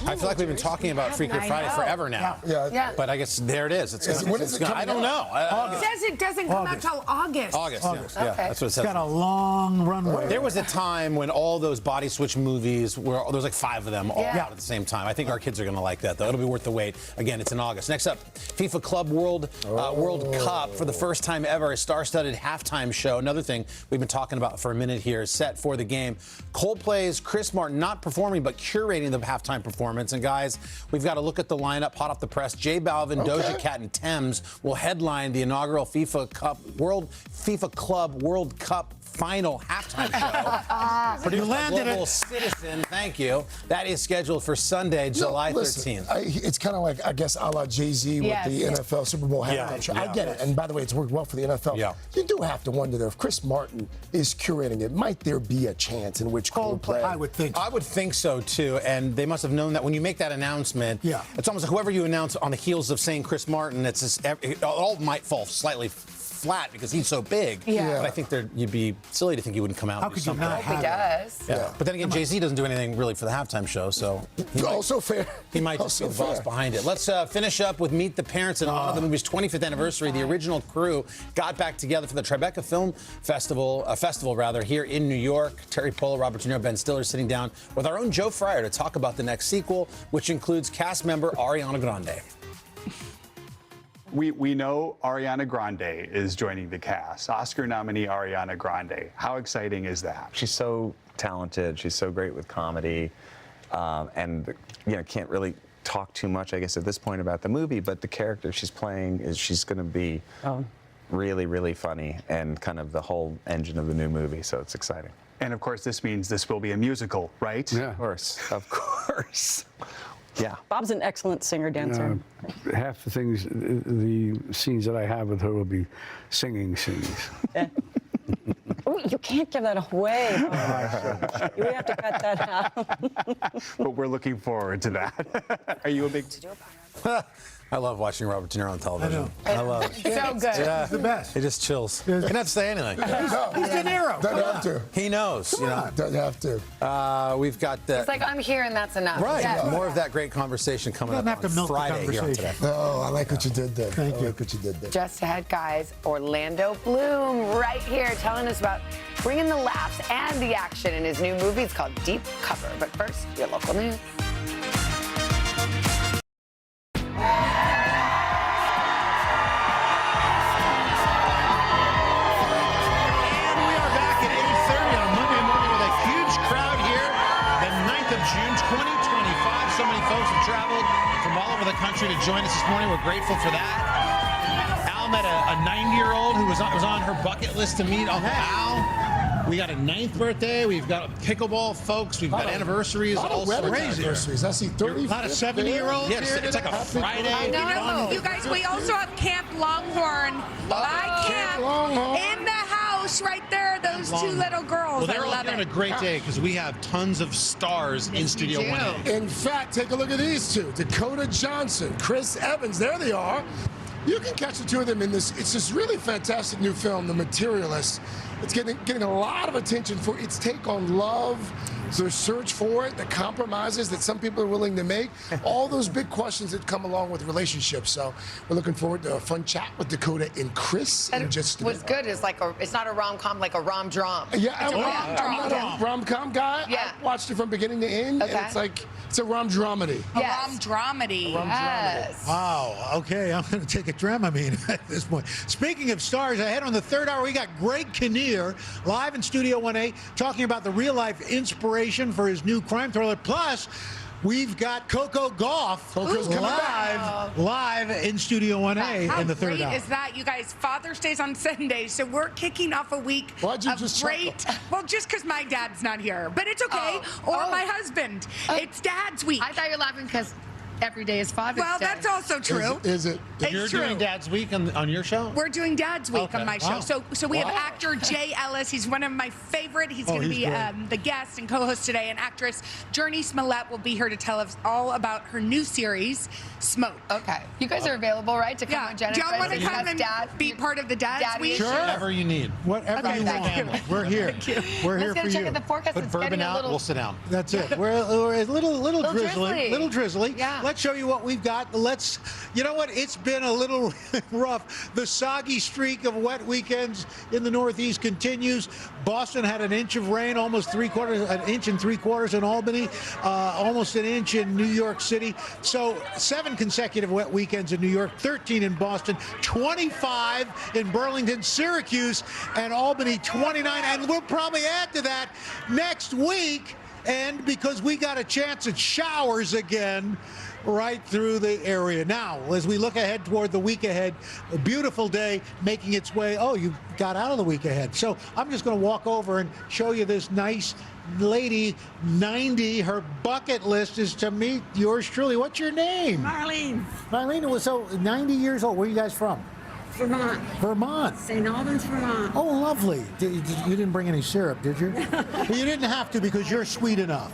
I feel like we've been talking about Freakier Friday forever now. Yeah. But I guess there it is. When is it coming I don't out? know. It says it doesn't come out till August. August. Yeah, that's what it says. It's got a long runway. There was a time when all those body switch movies were, there was like 5 of them all out at the same time. I think our kids are going to like that, though. It'll be worth the wait. Again, it's in August. Next up, FIFA Club World Cup. For the first time ever, a star-studded halftime show. Another thing we've been talking about for a minute here is set for the game. Coldplay's Chris Martin not performing, but curating the halftime performance. And guys, we've got to look at the lineup hot off the press. J Balvin, Doja Cat, and Thames will headline the inaugural FIFA Club World Cup final halftime show. Produced by Global Citizen, thank you. That is scheduled for Sunday, July 13th. It's kind of like, I guess, a la Jay-Z with the NFL Super Bowl halftime show. I get it. And by the way, it's worked well for the NFL. Yeah. You do have to wonder, though, if Chris Martin is curating it, might there be a chance in which Coldplay? I would think so. I would think so, too. And they must have known that when you make that announcement, it's almost like whoever you announce on the heels of saying Chris Martin, it's just, it all might fall slightly flat because he's so big. But I think you'd be silly to think he wouldn't come out. How could you not have He does. Yeah. But then again, Jay-Z doesn't do anything really for the halftime show, so also fair. He might just be the boss behind it. Let's finish up with Meet the Parents in honor of the movie's 25th anniversary. The original crew got back together for the Tribeca Film Festival, here in New York. Terry Polo, Robert De Niro, Ben Stiller sitting down with our own Joe Fryer to talk about the next sequel, which includes cast member Ariana Grande. We know Ariana Grande is joining the cast. Oscar nominee Ariana Grande. How exciting is that? She's so talented. She's so great with comedy, and can't really talk too much, I guess, at this point about the movie. But the character she's playing she's going to be really, really funny and kind of the whole engine of the new movie. So it's exciting. And of course, this means this will be a musical, right? Yeah, of course. Yeah. Bob's an excellent singer-dancer. Half the things, the scenes that I have with her will be singing scenes. Oh, you can't give that away. We have to cut that out. But we're looking forward to that. Are you a big... I love watching Robert De Niro on television. I love it. So good. Yeah. He's the best. He just chills. He doesn't have to say anything. No, He's De Niro. Doesn't have to. He knows. Doesn't have to. We've got that. It's like, I'm here and that's enough. Right. Yeah. More of that great conversation coming up on Friday here on Today. Oh, I like what you did there. Thank you. I like what you did there. Just ahead, guys, Orlando Bloom right here telling us about bringing the laughs and the action in his new movie. It's called Deep Cover. But first, your local news. June 2025. So many folks have traveled from all country to join us this morning. We're grateful for that. Al met a 90-year-old who was on her bucket list to meet Uncle Al. We got a 9th birthday. We've got pickleball folks. We've got anniversaries. All sorts of anniversaries. I see 30. A lot of 70-year-olds Yeah, here. it's like a Friday. You know, you guys, we also have Camp Longhorn. My camp in the house right there. Those two little girls. Well, they're I all love having a it. great day because we have tons of stars in Studio 1A. In fact, take a look at these two. Dakota Johnson, Chris Evans. There they are. You can catch the two of them in this. It's this really fantastic new film, The Materialist. It's getting a lot of attention for its take on love, their search for it, the compromises that some people are willing to make, all those big questions that come along with relationships. So we're looking forward to a fun chat with Dakota and Chris in just a What's bit. good is it's not a rom-com, like a rom-drom. Yeah, It's a I'm not a rom-com guy. Yeah. I watched it from beginning to end, and it's a rom-dramedy. A rom-dramedy. Yes. Wow. Okay, I'm going to take a Dramamine at this point. Speaking of stars, ahead on the 3rd hour, we got Greg Kinnear live in Studio 1A talking about the real-life inspiration for his new crime thriller. Plus, we've got Coco Gauff live in Studio 1A in the 3rd hour. How great is that, you guys? Father's Day's on Sunday, so we're kicking off a week Why'd you of just great. Well, just because my dad's not here, but it's okay. Or my husband. It's Dad's week. I thought you were laughing because every day is Father's Day. Well, that's also true. Is it? It's You're true. doing Dad's Week on your show? We're doing Dad's Week on my show. Wow. So we have actor Jay Ellis. He's one of my favorite. He's going to be the guest and co-host today. And actress Journey Smollett will be here to tell us all about her new series, Smoke. Okay. You guys are available, right, to come on Jennifer? Do y'all want to come and be part of the Dad's Week? Sure. Whatever you need. Whatever you want. We're here. We're here for Let's go check you. out the forecast. Put It's bourbon getting a out, little... we'll sit down. That's it. We're a little drizzly. Little drizzly. Yeah. Let's show you what we've got. You know what? It's been a little rough. The soggy streak of wet weekends in the Northeast continues. Boston had an inch of rain, almost an inch and 3/4 in Albany, almost an inch in New York City. So 7 consecutive wet weekends in New York, 13 in Boston, 25 in Burlington, Syracuse, and Albany, 29. And we'll probably add to that next week. And because we got a chance at showers again right through the area. Now, as we look ahead toward the week ahead, a beautiful day making its way. Oh, you got out of the week ahead. So I'm just going to walk over and show you this nice lady, 90. Her bucket list is to meet yours truly. What's your name? Marlene. Marlene was so 90 years old. Where are you guys from? Vermont. Vermont. St. Albans, Vermont. Oh, lovely. You didn't bring any syrup, did you? Well, you didn't have to because you're sweet enough.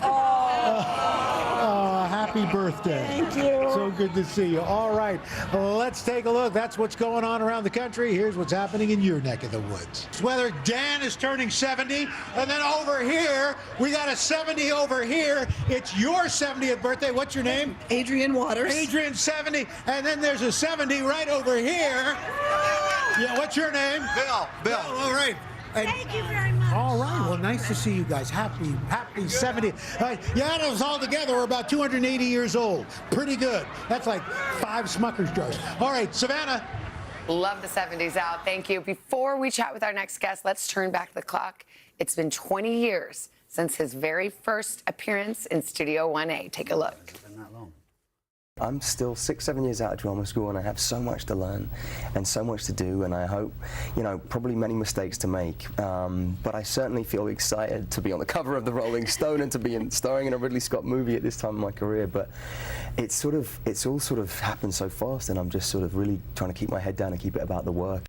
Happy birthday. Thank you. So good to see you. All right, let's take a look. That's what's going on around the country. Here's what's happening in your neck of the woods. Whether Dan is turning 70, and then over here, we got a 70 over here. It's your 70th birthday. What's your name? Adrian Waters. Adrian, 70. And then there's a 70 right over here. Yeah, what's your name? Bill. All right. Thank you very much. All right. Well, nice to see you guys. Happy 70. You add us all together, we're about 280 years old. Pretty good. That's like 5 Smucker's jars. All right, Savannah. Love the 70s out. Thank you. Before we chat with our next guest, let's turn back the clock. It's been 20 years since his very first appearance in Studio 1A. Take a look. I'm still 6-7 years out of drama school, and I have so much to learn and so much to do, and I hope, probably many mistakes to make, but I certainly feel excited to be on the cover of the Rolling Stone and to be starring in a Ridley Scott movie at this time in my career. But it's all sort of happened so fast, and I'm just sort of really trying to keep my head down and keep it about the work.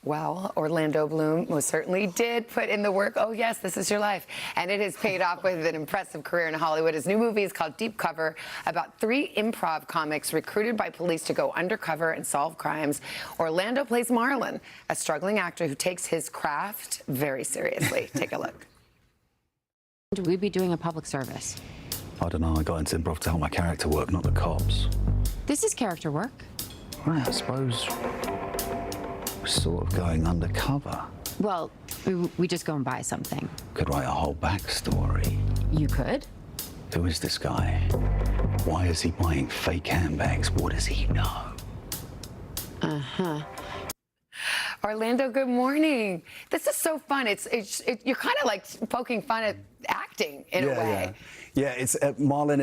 Well, Orlando Bloom most certainly did put in the work. Oh, yes, this is your life. And it has paid off with an impressive career in Hollywood. His new movie is called Deep Cover, about 3 improv comics recruited by police to go undercover and solve crimes. Orlando plays Marlon, a struggling actor who takes his craft very seriously. Take a look. Would we be doing a public service? I don't know. I got into improv to help my character work, not the cops. This is character work. Well, I suppose we're sort of going undercover. Well, we just go and buy something. Could write a whole backstory. You could. Who is this guy? Why is he buying fake handbags? What does he know? Uh-huh. Orlando, good morning. This is so fun. You're kind of like poking fun at acting in a way. Yeah, it's Marlon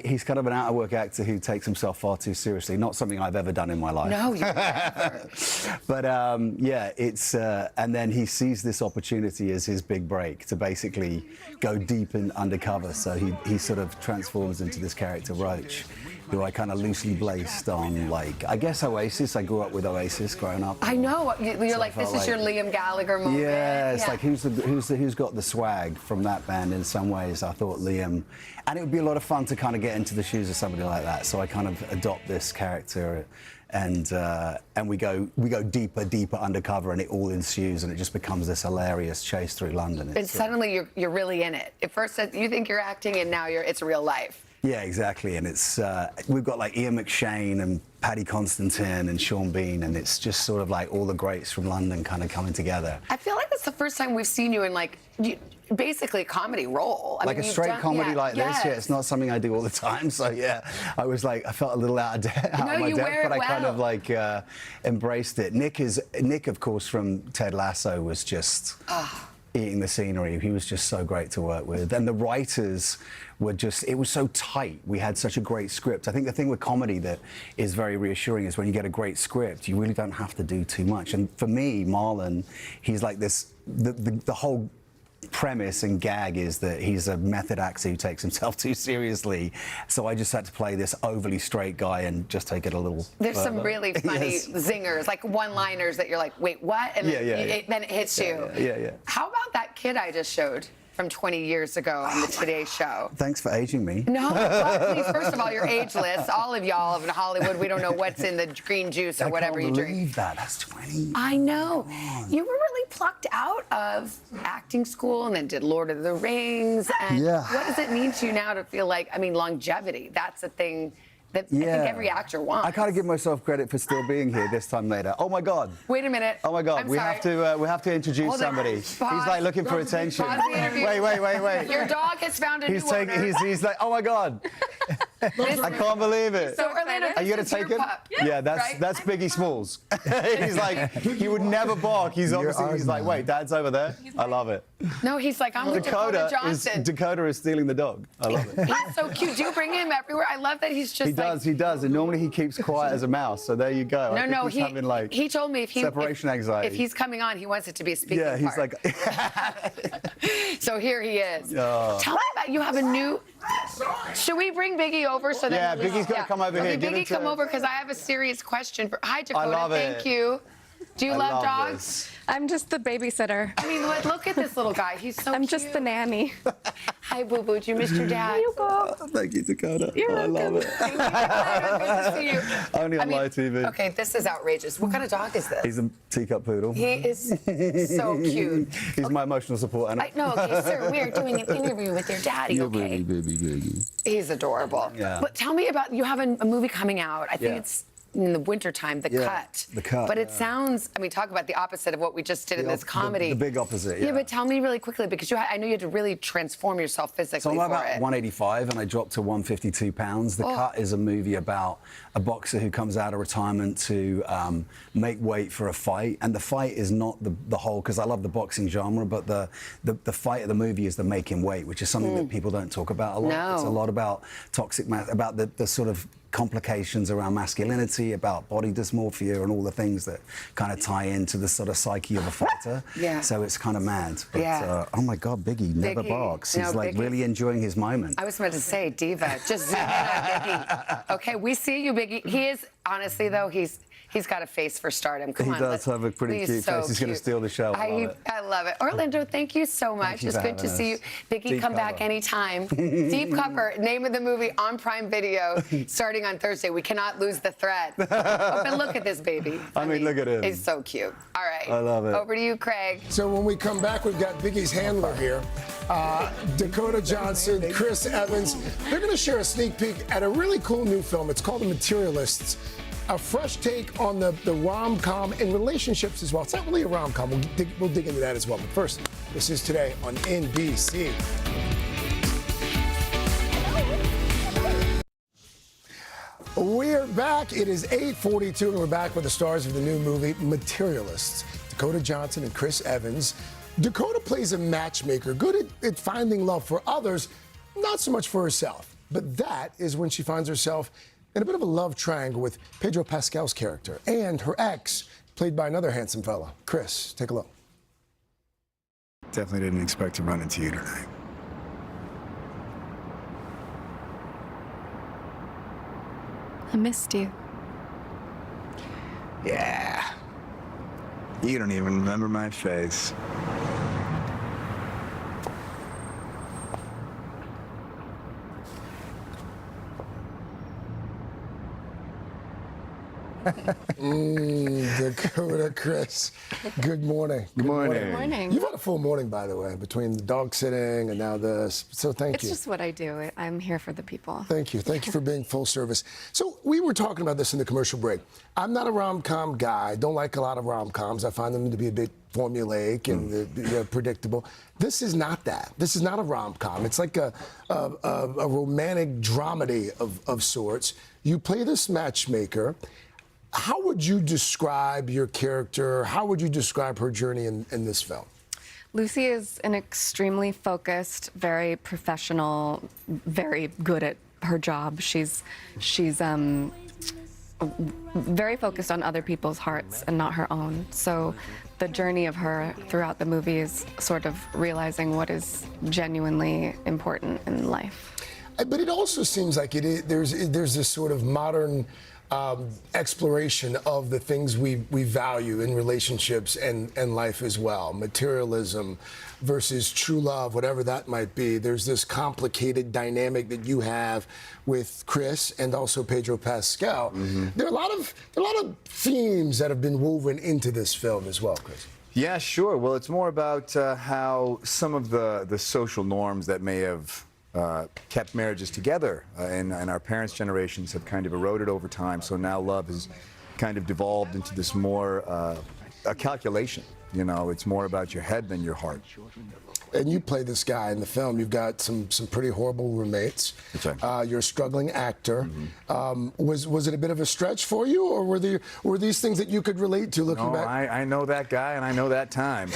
he's kind of an out-of-work actor who takes himself far too seriously. Not something I've ever done in my life. No, you never. But yeah, it's and then he sees this opportunity as his big break to basically go deep and undercover. So he sort of transforms into this character Roach, who I kind of loosely based on, like, I guess Oasis. I grew up with Oasis growing up. I know. You're So like, this is your Liam Gallagher moment. Yeah, it's like who's got the swag from that band in some ways. I thought Liam, and it would be a lot of fun to kind of get into the shoes of somebody like that. So I kind of adopt this character, and we go deeper undercover, and it all ensues, and it just becomes this hilarious chase through London. And suddenly you're really in it. At first you think you're acting, and now it's real life. Yeah, exactly, and it's we've got like Ian McShane and Paddy Constantine and Sean Bean, and it's just sort of like all the greats from London kind of coming together. I feel like that's the first time we've seen you in basically a comedy role. Like a straight comedy like this, yeah, it's not something I do all the time. So yeah, I was like, I felt a little out of my depth, but I kind of like embraced it. Nick, of course, from Ted Lasso was just eating the scenery. He was just so great to work with, and the writers were just, it was so tight. We had such a great script. I think the thing with comedy that is very reassuring is when you get a great script, you really don't have to do too much. And for me, Marlon, he's like this, the whole premise and gag is that he's a method actor who takes himself too seriously. So I just had to play this overly straight guy and just take it a little There's further. some really funny zingers, like one-liners that you're like, wait, what? And then it hits you. Yeah. How about that kid I just showed from 20 years ago on the Today Show? Thanks for aging me. No, well, please, first of all, you're ageless. All of y'all in Hollywood, we don't know what's in the green juice or whatever you drink. I can't believe that. That's 20. I know. You were really plucked out of acting school and then did Lord of the Rings. And what does it mean to you now to feel like, longevity? That's a thing that I think every actor wants. I kind of give myself credit for still being here this time later. Oh my God. Wait a minute. Oh my God. I'm we sorry. have to introduce Hold somebody. on. He's like looking for attention. Pause the interview. Wait. Your dog has found a new owner. He's like, oh my God. I can't believe it. So Orlando, are you gonna take him? Pup. Yeah, that's Biggie Smalls. He's like, he would never bark. He's like, wait, Dad's over there. I love it. No, he's like, I'm with Dakota Johnson. Dakota is stealing the dog. I love it. He's so cute. Do you bring him everywhere? I love that he's just He does. And normally he keeps quiet as a mouse. So there you go. He's having like he told me separation anxiety. If he's coming on, he wants it to be a speaking part. He's like. So here he is. Tell me about you have a new. Should we bring Biggie over so that? Yeah, Biggie's gonna come over here. Biggie, come over because I have a serious question for. Hi, Dakota. I love it. Thank you. Do you love dogs? This. I'm just the babysitter. I mean, look at this little guy. He's so I'm cute. just the nanny. Hi, Boo Boo. You missed your dad. Here you go. Thank you, Dakota. You're I love it. Thank you. Good to see you. Only on live TV. Okay, this is outrageous. What kind of dog is this? He's a teacup poodle. He is so cute. He's my emotional support animal. No, okay, sir, we are doing an interview with your daddy, okay? Baby. He's adorable. Yeah. But tell me about, you have a movie coming out. I think it's in the wintertime, The Cut. The Cut. But it sounds, talk about the opposite of what we just did in this comedy. The big opposite, Yeah, but tell me really quickly, because I know you had to really transform yourself physically So I'm about for it. 185 and I dropped to 152 pounds. The Cut is a movie about a boxer who comes out of retirement to make weight for a fight. And the fight is not the whole, because I love the boxing genre, but the fight of the movie is the making weight, which is something that people don't talk about a lot. No. It's a lot about about the sort of complications around masculinity, about body dysmorphia and all the things that kind of tie into the sort of psyche of a fighter. Yeah. So it's kind of mad. But oh my God, Biggie never barks. He's like really enjoying his moment. I was about to say, diva, just zoom in on Biggie. Okay, we see you, Biggie. He is, honestly though, he's got a face for stardom. Come on. He does have a pretty cute face. He's going to steal the show. I love it. Orlando, thank you so much. It's good to see you. Biggie, come back anytime. Deep Cover, name of the movie on Prime Video, starting on Thursday. We cannot lose the thread. But look at this baby. I mean, look at him. He's so cute. All right. I love it. Over to you, Craig. So when we come back, we've got Biggie's handler here, Dakota Johnson, Chris Evans. They're going to share a sneak peek at a really cool new film. It's called The Materialists. A fresh take on the rom-com and relationships as well. It's not really a rom-com. We'll dig into that as well. But first, this is Today on NBC. We're back. It is 8:42, and we're back with the stars of the new movie, Materialists, Dakota Johnson and Chris Evans. Dakota plays a matchmaker, good at finding love for others, not so much for herself. But that is when she finds herself in a bit of a love triangle with Pedro Pascal's character and her ex, played by another handsome fella. Chris, take a look. Definitely didn't expect to run into you tonight. I missed you. Yeah. You don't even remember my face. Dakota, Chris, good morning. Good morning. Good morning. You've had a full morning, by the way, between the dog sitting and now this. So thank It's you. just what I do. I'm here for the people. Thank you. Thank you for being full service. So we were talking about this in the commercial break. I'm not a rom-com guy. Don't like a lot of rom-coms. I find them to be a bit formulaic and predictable. This is not that. This is not a rom-com. It's like a romantic dramedy of sorts. You play this matchmaker. How would you describe your character? How would you describe her journey in this film? Lucy is an extremely focused, very professional, very good at her job. She's very focused on other people's hearts and not her own. So the journey of her throughout the movie is sort of realizing what is genuinely important in life. But it also seems like there's this sort of modern exploration of the things we value in relationships and life as well. Materialism versus true love, whatever that might be. There's this complicated dynamic that you have with Chris and also Pedro Pascal. There are a lot of themes that have been woven into this film as well, Chris. Yeah, sure. Well, it's more about how some of the social norms that may have kept marriages together and our parents' generations have kind of eroded over time. So now love has kind of devolved into this more a calculation. You know, it's more about your head than your heart. And you play this guy in the film. You've got some pretty horrible roommates. That's right. You're a struggling actor. Was it a bit of a stretch for you, or were these things that you could relate to looking back? I know that guy, and I know that time.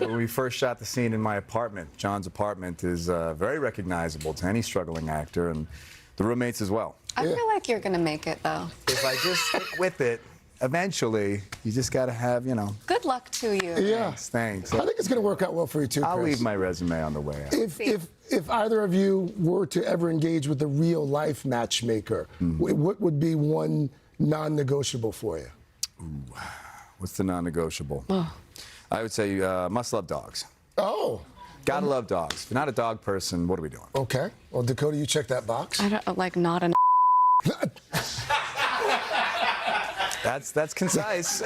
When we first shot the scene in my apartment, John's apartment is very recognizable to any struggling actor, and the roommates as well. I feel like you're gonna make it, though. If I just stick with it, eventually, you just got to have, Good luck to you. Yeah. Thanks. I think it's going to work out well for you too, Chris. I'll leave my resume on the way out. If either of you were to ever engage with a real life matchmaker, what would be one non-negotiable for you? Ooh, what's the non-negotiable? I would say must love dogs. Oh. Gotta love dogs. If you're not a dog person, what are we doing? Okay. Well, Dakota, you check that box. I don't like not an. That's concise.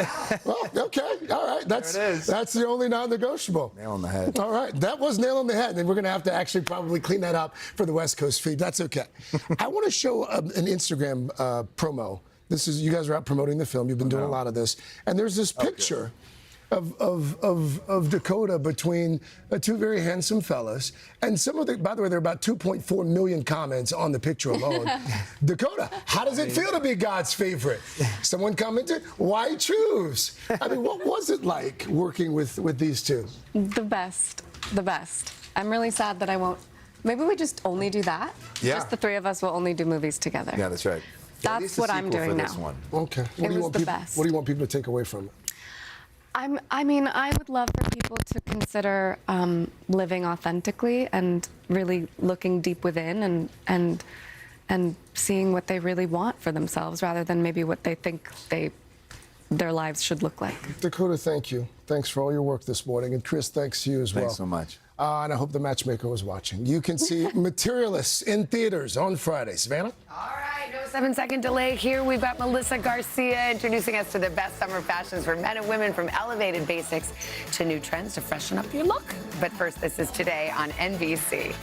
Well, okay, all right. That's the only non-negotiable. Nail on the head. All right, that was nail on the head, and we're going to have to actually probably clean that up for the West Coast feed. That's okay. I want to show an Instagram promo. This is, you guys are out promoting the film. You've been doing a lot of this, and there's this picture of Dakota between two very handsome fellas, and some of the, by the way, there are about 2.4 million comments on the picture alone. Dakota, how does it feel to be God's favorite? Someone commented, why choose? I mean, what was it like working with these two? The best. I'm really sad that I won't. Maybe we just only do that. Yeah. Just the three of us will only do movies together. Yeah, that's right. That's what I'm doing now. Okay. It was the best. What do you want people to take away from it? I mean, I would love for people to consider living authentically and really looking deep within and seeing what they really want for themselves rather than maybe what they think their lives should look like. Dakota, thank you. Thanks for all your work this morning. And Chris, thanks to you as well. Thanks so much. And I hope the matchmaker was watching. You can see Materialists in theaters on Friday. Savannah? All right, no 7-second delay here. We've got Melissa Garcia introducing us to the best summer fashions for men and women, from elevated basics to new trends to freshen up your look. But first, this is Today on NBC.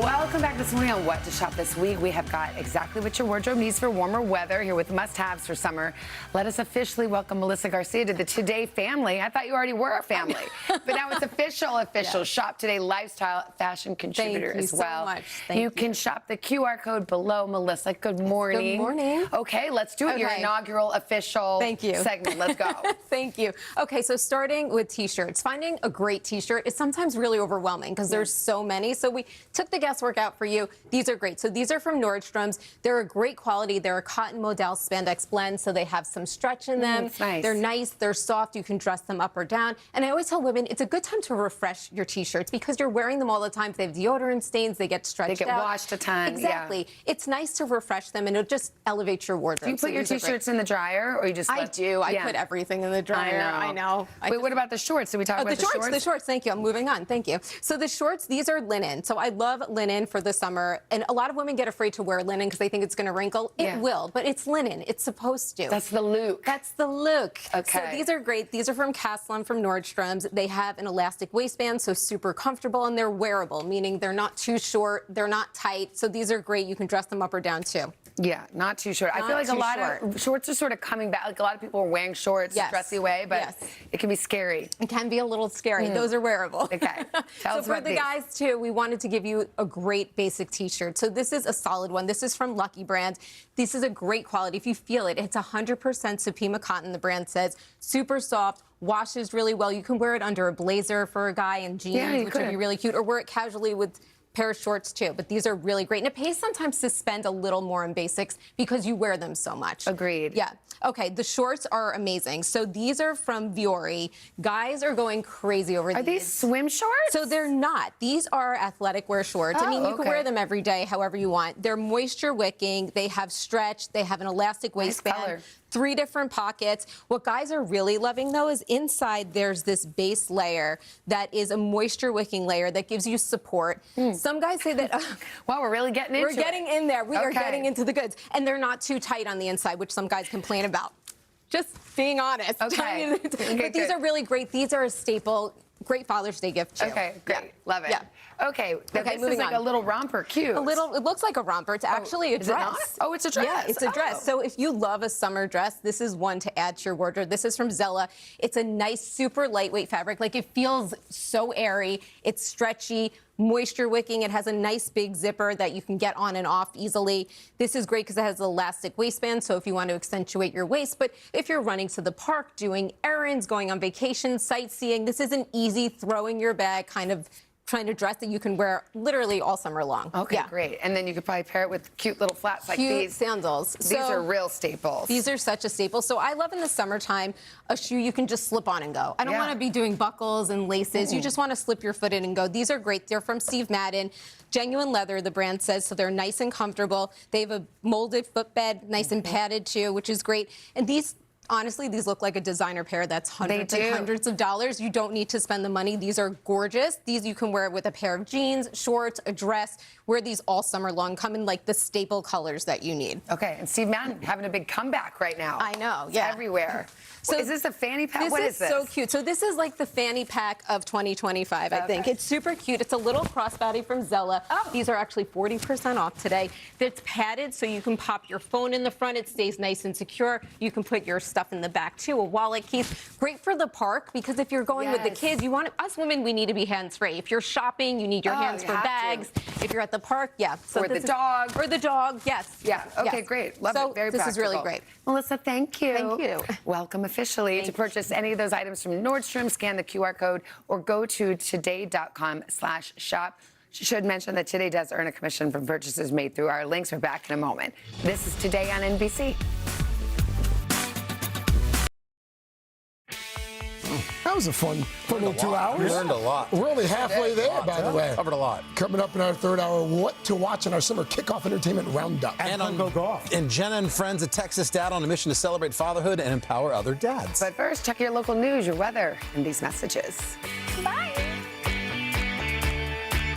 Welcome back this morning on What to Shop This Week. We have got exactly what your wardrobe needs for warmer weather here with must-haves for summer. Let us officially welcome Melissa Garcia to the Today family. I thought you already were a family, but now it's official. Yes. Shop Today lifestyle fashion contributor as well. Thank you so much. You can shop the QR code below. Melissa, good morning. Good morning. Okay, let's do it. Your inaugural official segment. Let's go. Thank you. Okay, so starting with t-shirts. Finding a great t-shirt is sometimes really overwhelming because there's so many. So we took the guesswork out for you. These are great. So these are from Nordstrom's. They're a great quality. They're a cotton modal spandex blend, so they have some stretch in them. Nice. They're nice. They're soft. You can dress them up or down. And I always tell women it's a good time to refresh your t-shirts because you're wearing them all the time. If they have deodorant stains, they get stretched out. They get washed a ton. Exactly. Yeah. It's nice to refresh them, and it just elevates your wardrobe. Do you put your t-shirts in the dryer, or you just? I do. I put everything in the dryer. I know. Wait, what about the shorts? Did we talk about the shorts? The shorts. Thank you. I'm moving on. Thank you. So the shorts, these are linen. So I love linen for the summer, and a lot of women get afraid to wear linen because they think it's going to wrinkle. It will, but it's linen. It's supposed to. That's the look. That's the look. Okay. So these are great. These are from Caslon from Nordstrom's. They have an elastic waistband, so super comfortable, and they're wearable, meaning they're not too short, they're not tight. So these are great. You can dress them up or down too. Yeah, not too short. I feel like a lot of shorts are sort of coming back. Like a lot of people are wearing shorts the dressy way, but it can be scary. It can be a little scary. Those are wearable. Okay. So for the guys too, we wanted to give you a great basic t-shirt. So this is a solid one. This is from Lucky Brand. This is a great quality. If you feel it, it's 100% Supima cotton, the brand says. Super soft. Washes really well. You can wear it under a blazer for a guy and jeans, which would be really cute, or wear it casually with pair of shorts too, but these are really great. And it pays sometimes to spend a little more on basics because you wear them so much. Agreed. Yeah. Okay, the shorts are amazing. So these are from Vuori. Guys are going crazy over these. Are these swim shorts? So they're not. These are athletic wear shorts. I mean, you can wear them every day however you want. They're moisture wicking. They have stretch. They have an elastic waistband. Nice color. 3 different pockets. What guys are really loving, though, is inside there's this base layer that is a moisture wicking layer that gives you support. Some guys say that, wow, we're really getting into it. We're getting in there. We are getting into the goods. And they're not too tight on the inside, which some guys complain about. Just being honest. Okay. But these are really great. These are a staple. Great Father's Day gift, too. Okay, great. Yeah. Love it. Yeah. Okay, this moving is like on. a little romper. Cute. A little, it looks like a romper. It's actually a is it dress. not? Oh, it's a dress. Yeah, it's a dress. So if you love a summer dress, this is one to add to your wardrobe. This is from Zella. It's a nice, super lightweight fabric. Like, it feels so airy. It's stretchy, moisture wicking. It has a nice big zipper that you can get on and off easily. This is great because it has an elastic waistband, so if you want to accentuate your waist. But if you're running to the park, doing errands, going on vacation, sightseeing, this is an easy throw in your bag kind of trying to dress that you can wear literally all summer long. Okay, great. And then you could probably pair it with cute little flats like Cute these. sandals. These are real staples. These are such a staple. So I love in the summertime a shoe you can just slip on and go. I don't want to be doing buckles and laces. You just want to slip your foot in and go. These are great. They're from Steve Madden. Genuine leather, the brand says, so they're nice and comfortable. They have a molded footbed, nice and padded too, which is great. And these, honestly, these look like a designer pair that's hundreds and hundreds of dollars. You don't need to spend the money. These are gorgeous. These you can wear with a pair of jeans, shorts, a dress. Wear these all summer long. Come in like the staple colors that you need. Okay, and Steve Madden having a big comeback right now. I know, It's everywhere. So is this a fanny pack? What is this? So cute. So this is like the fanny pack of 2025, I think. It's super cute. It's a little crossbody from Zella. These are actually 40% off today. It's padded, so you can pop your phone in the front. It stays nice and secure. You can put your stuff in the back too, a wallet, keys. Great for the park because if you're going with the kids, you want us women, we need to be hands-free. If you're shopping, you need your hands for bags. If you're at the park, so or the dog. Or the dog, yes. Yeah, okay, great. Love it. Very this practical. is really great. Melissa, thank you. Thank you. Welcome officially. To purchase any of those items from Nordstrom, scan the QR code or go to today.com/shop. Should mention that Today does earn a commission from purchases made through our links. We're back in a moment. This is Today on NBC. That was a fun little 2 hours. We learned a lot. We're only halfway there, by the way. Covered a lot. Coming up in our third hour, what to watch in our summer kickoff entertainment roundup. And go golf. And Jenna and friends, a Texas dad on a mission to celebrate fatherhood and empower other dads. But first, check your local news, your weather, and these messages. Bye.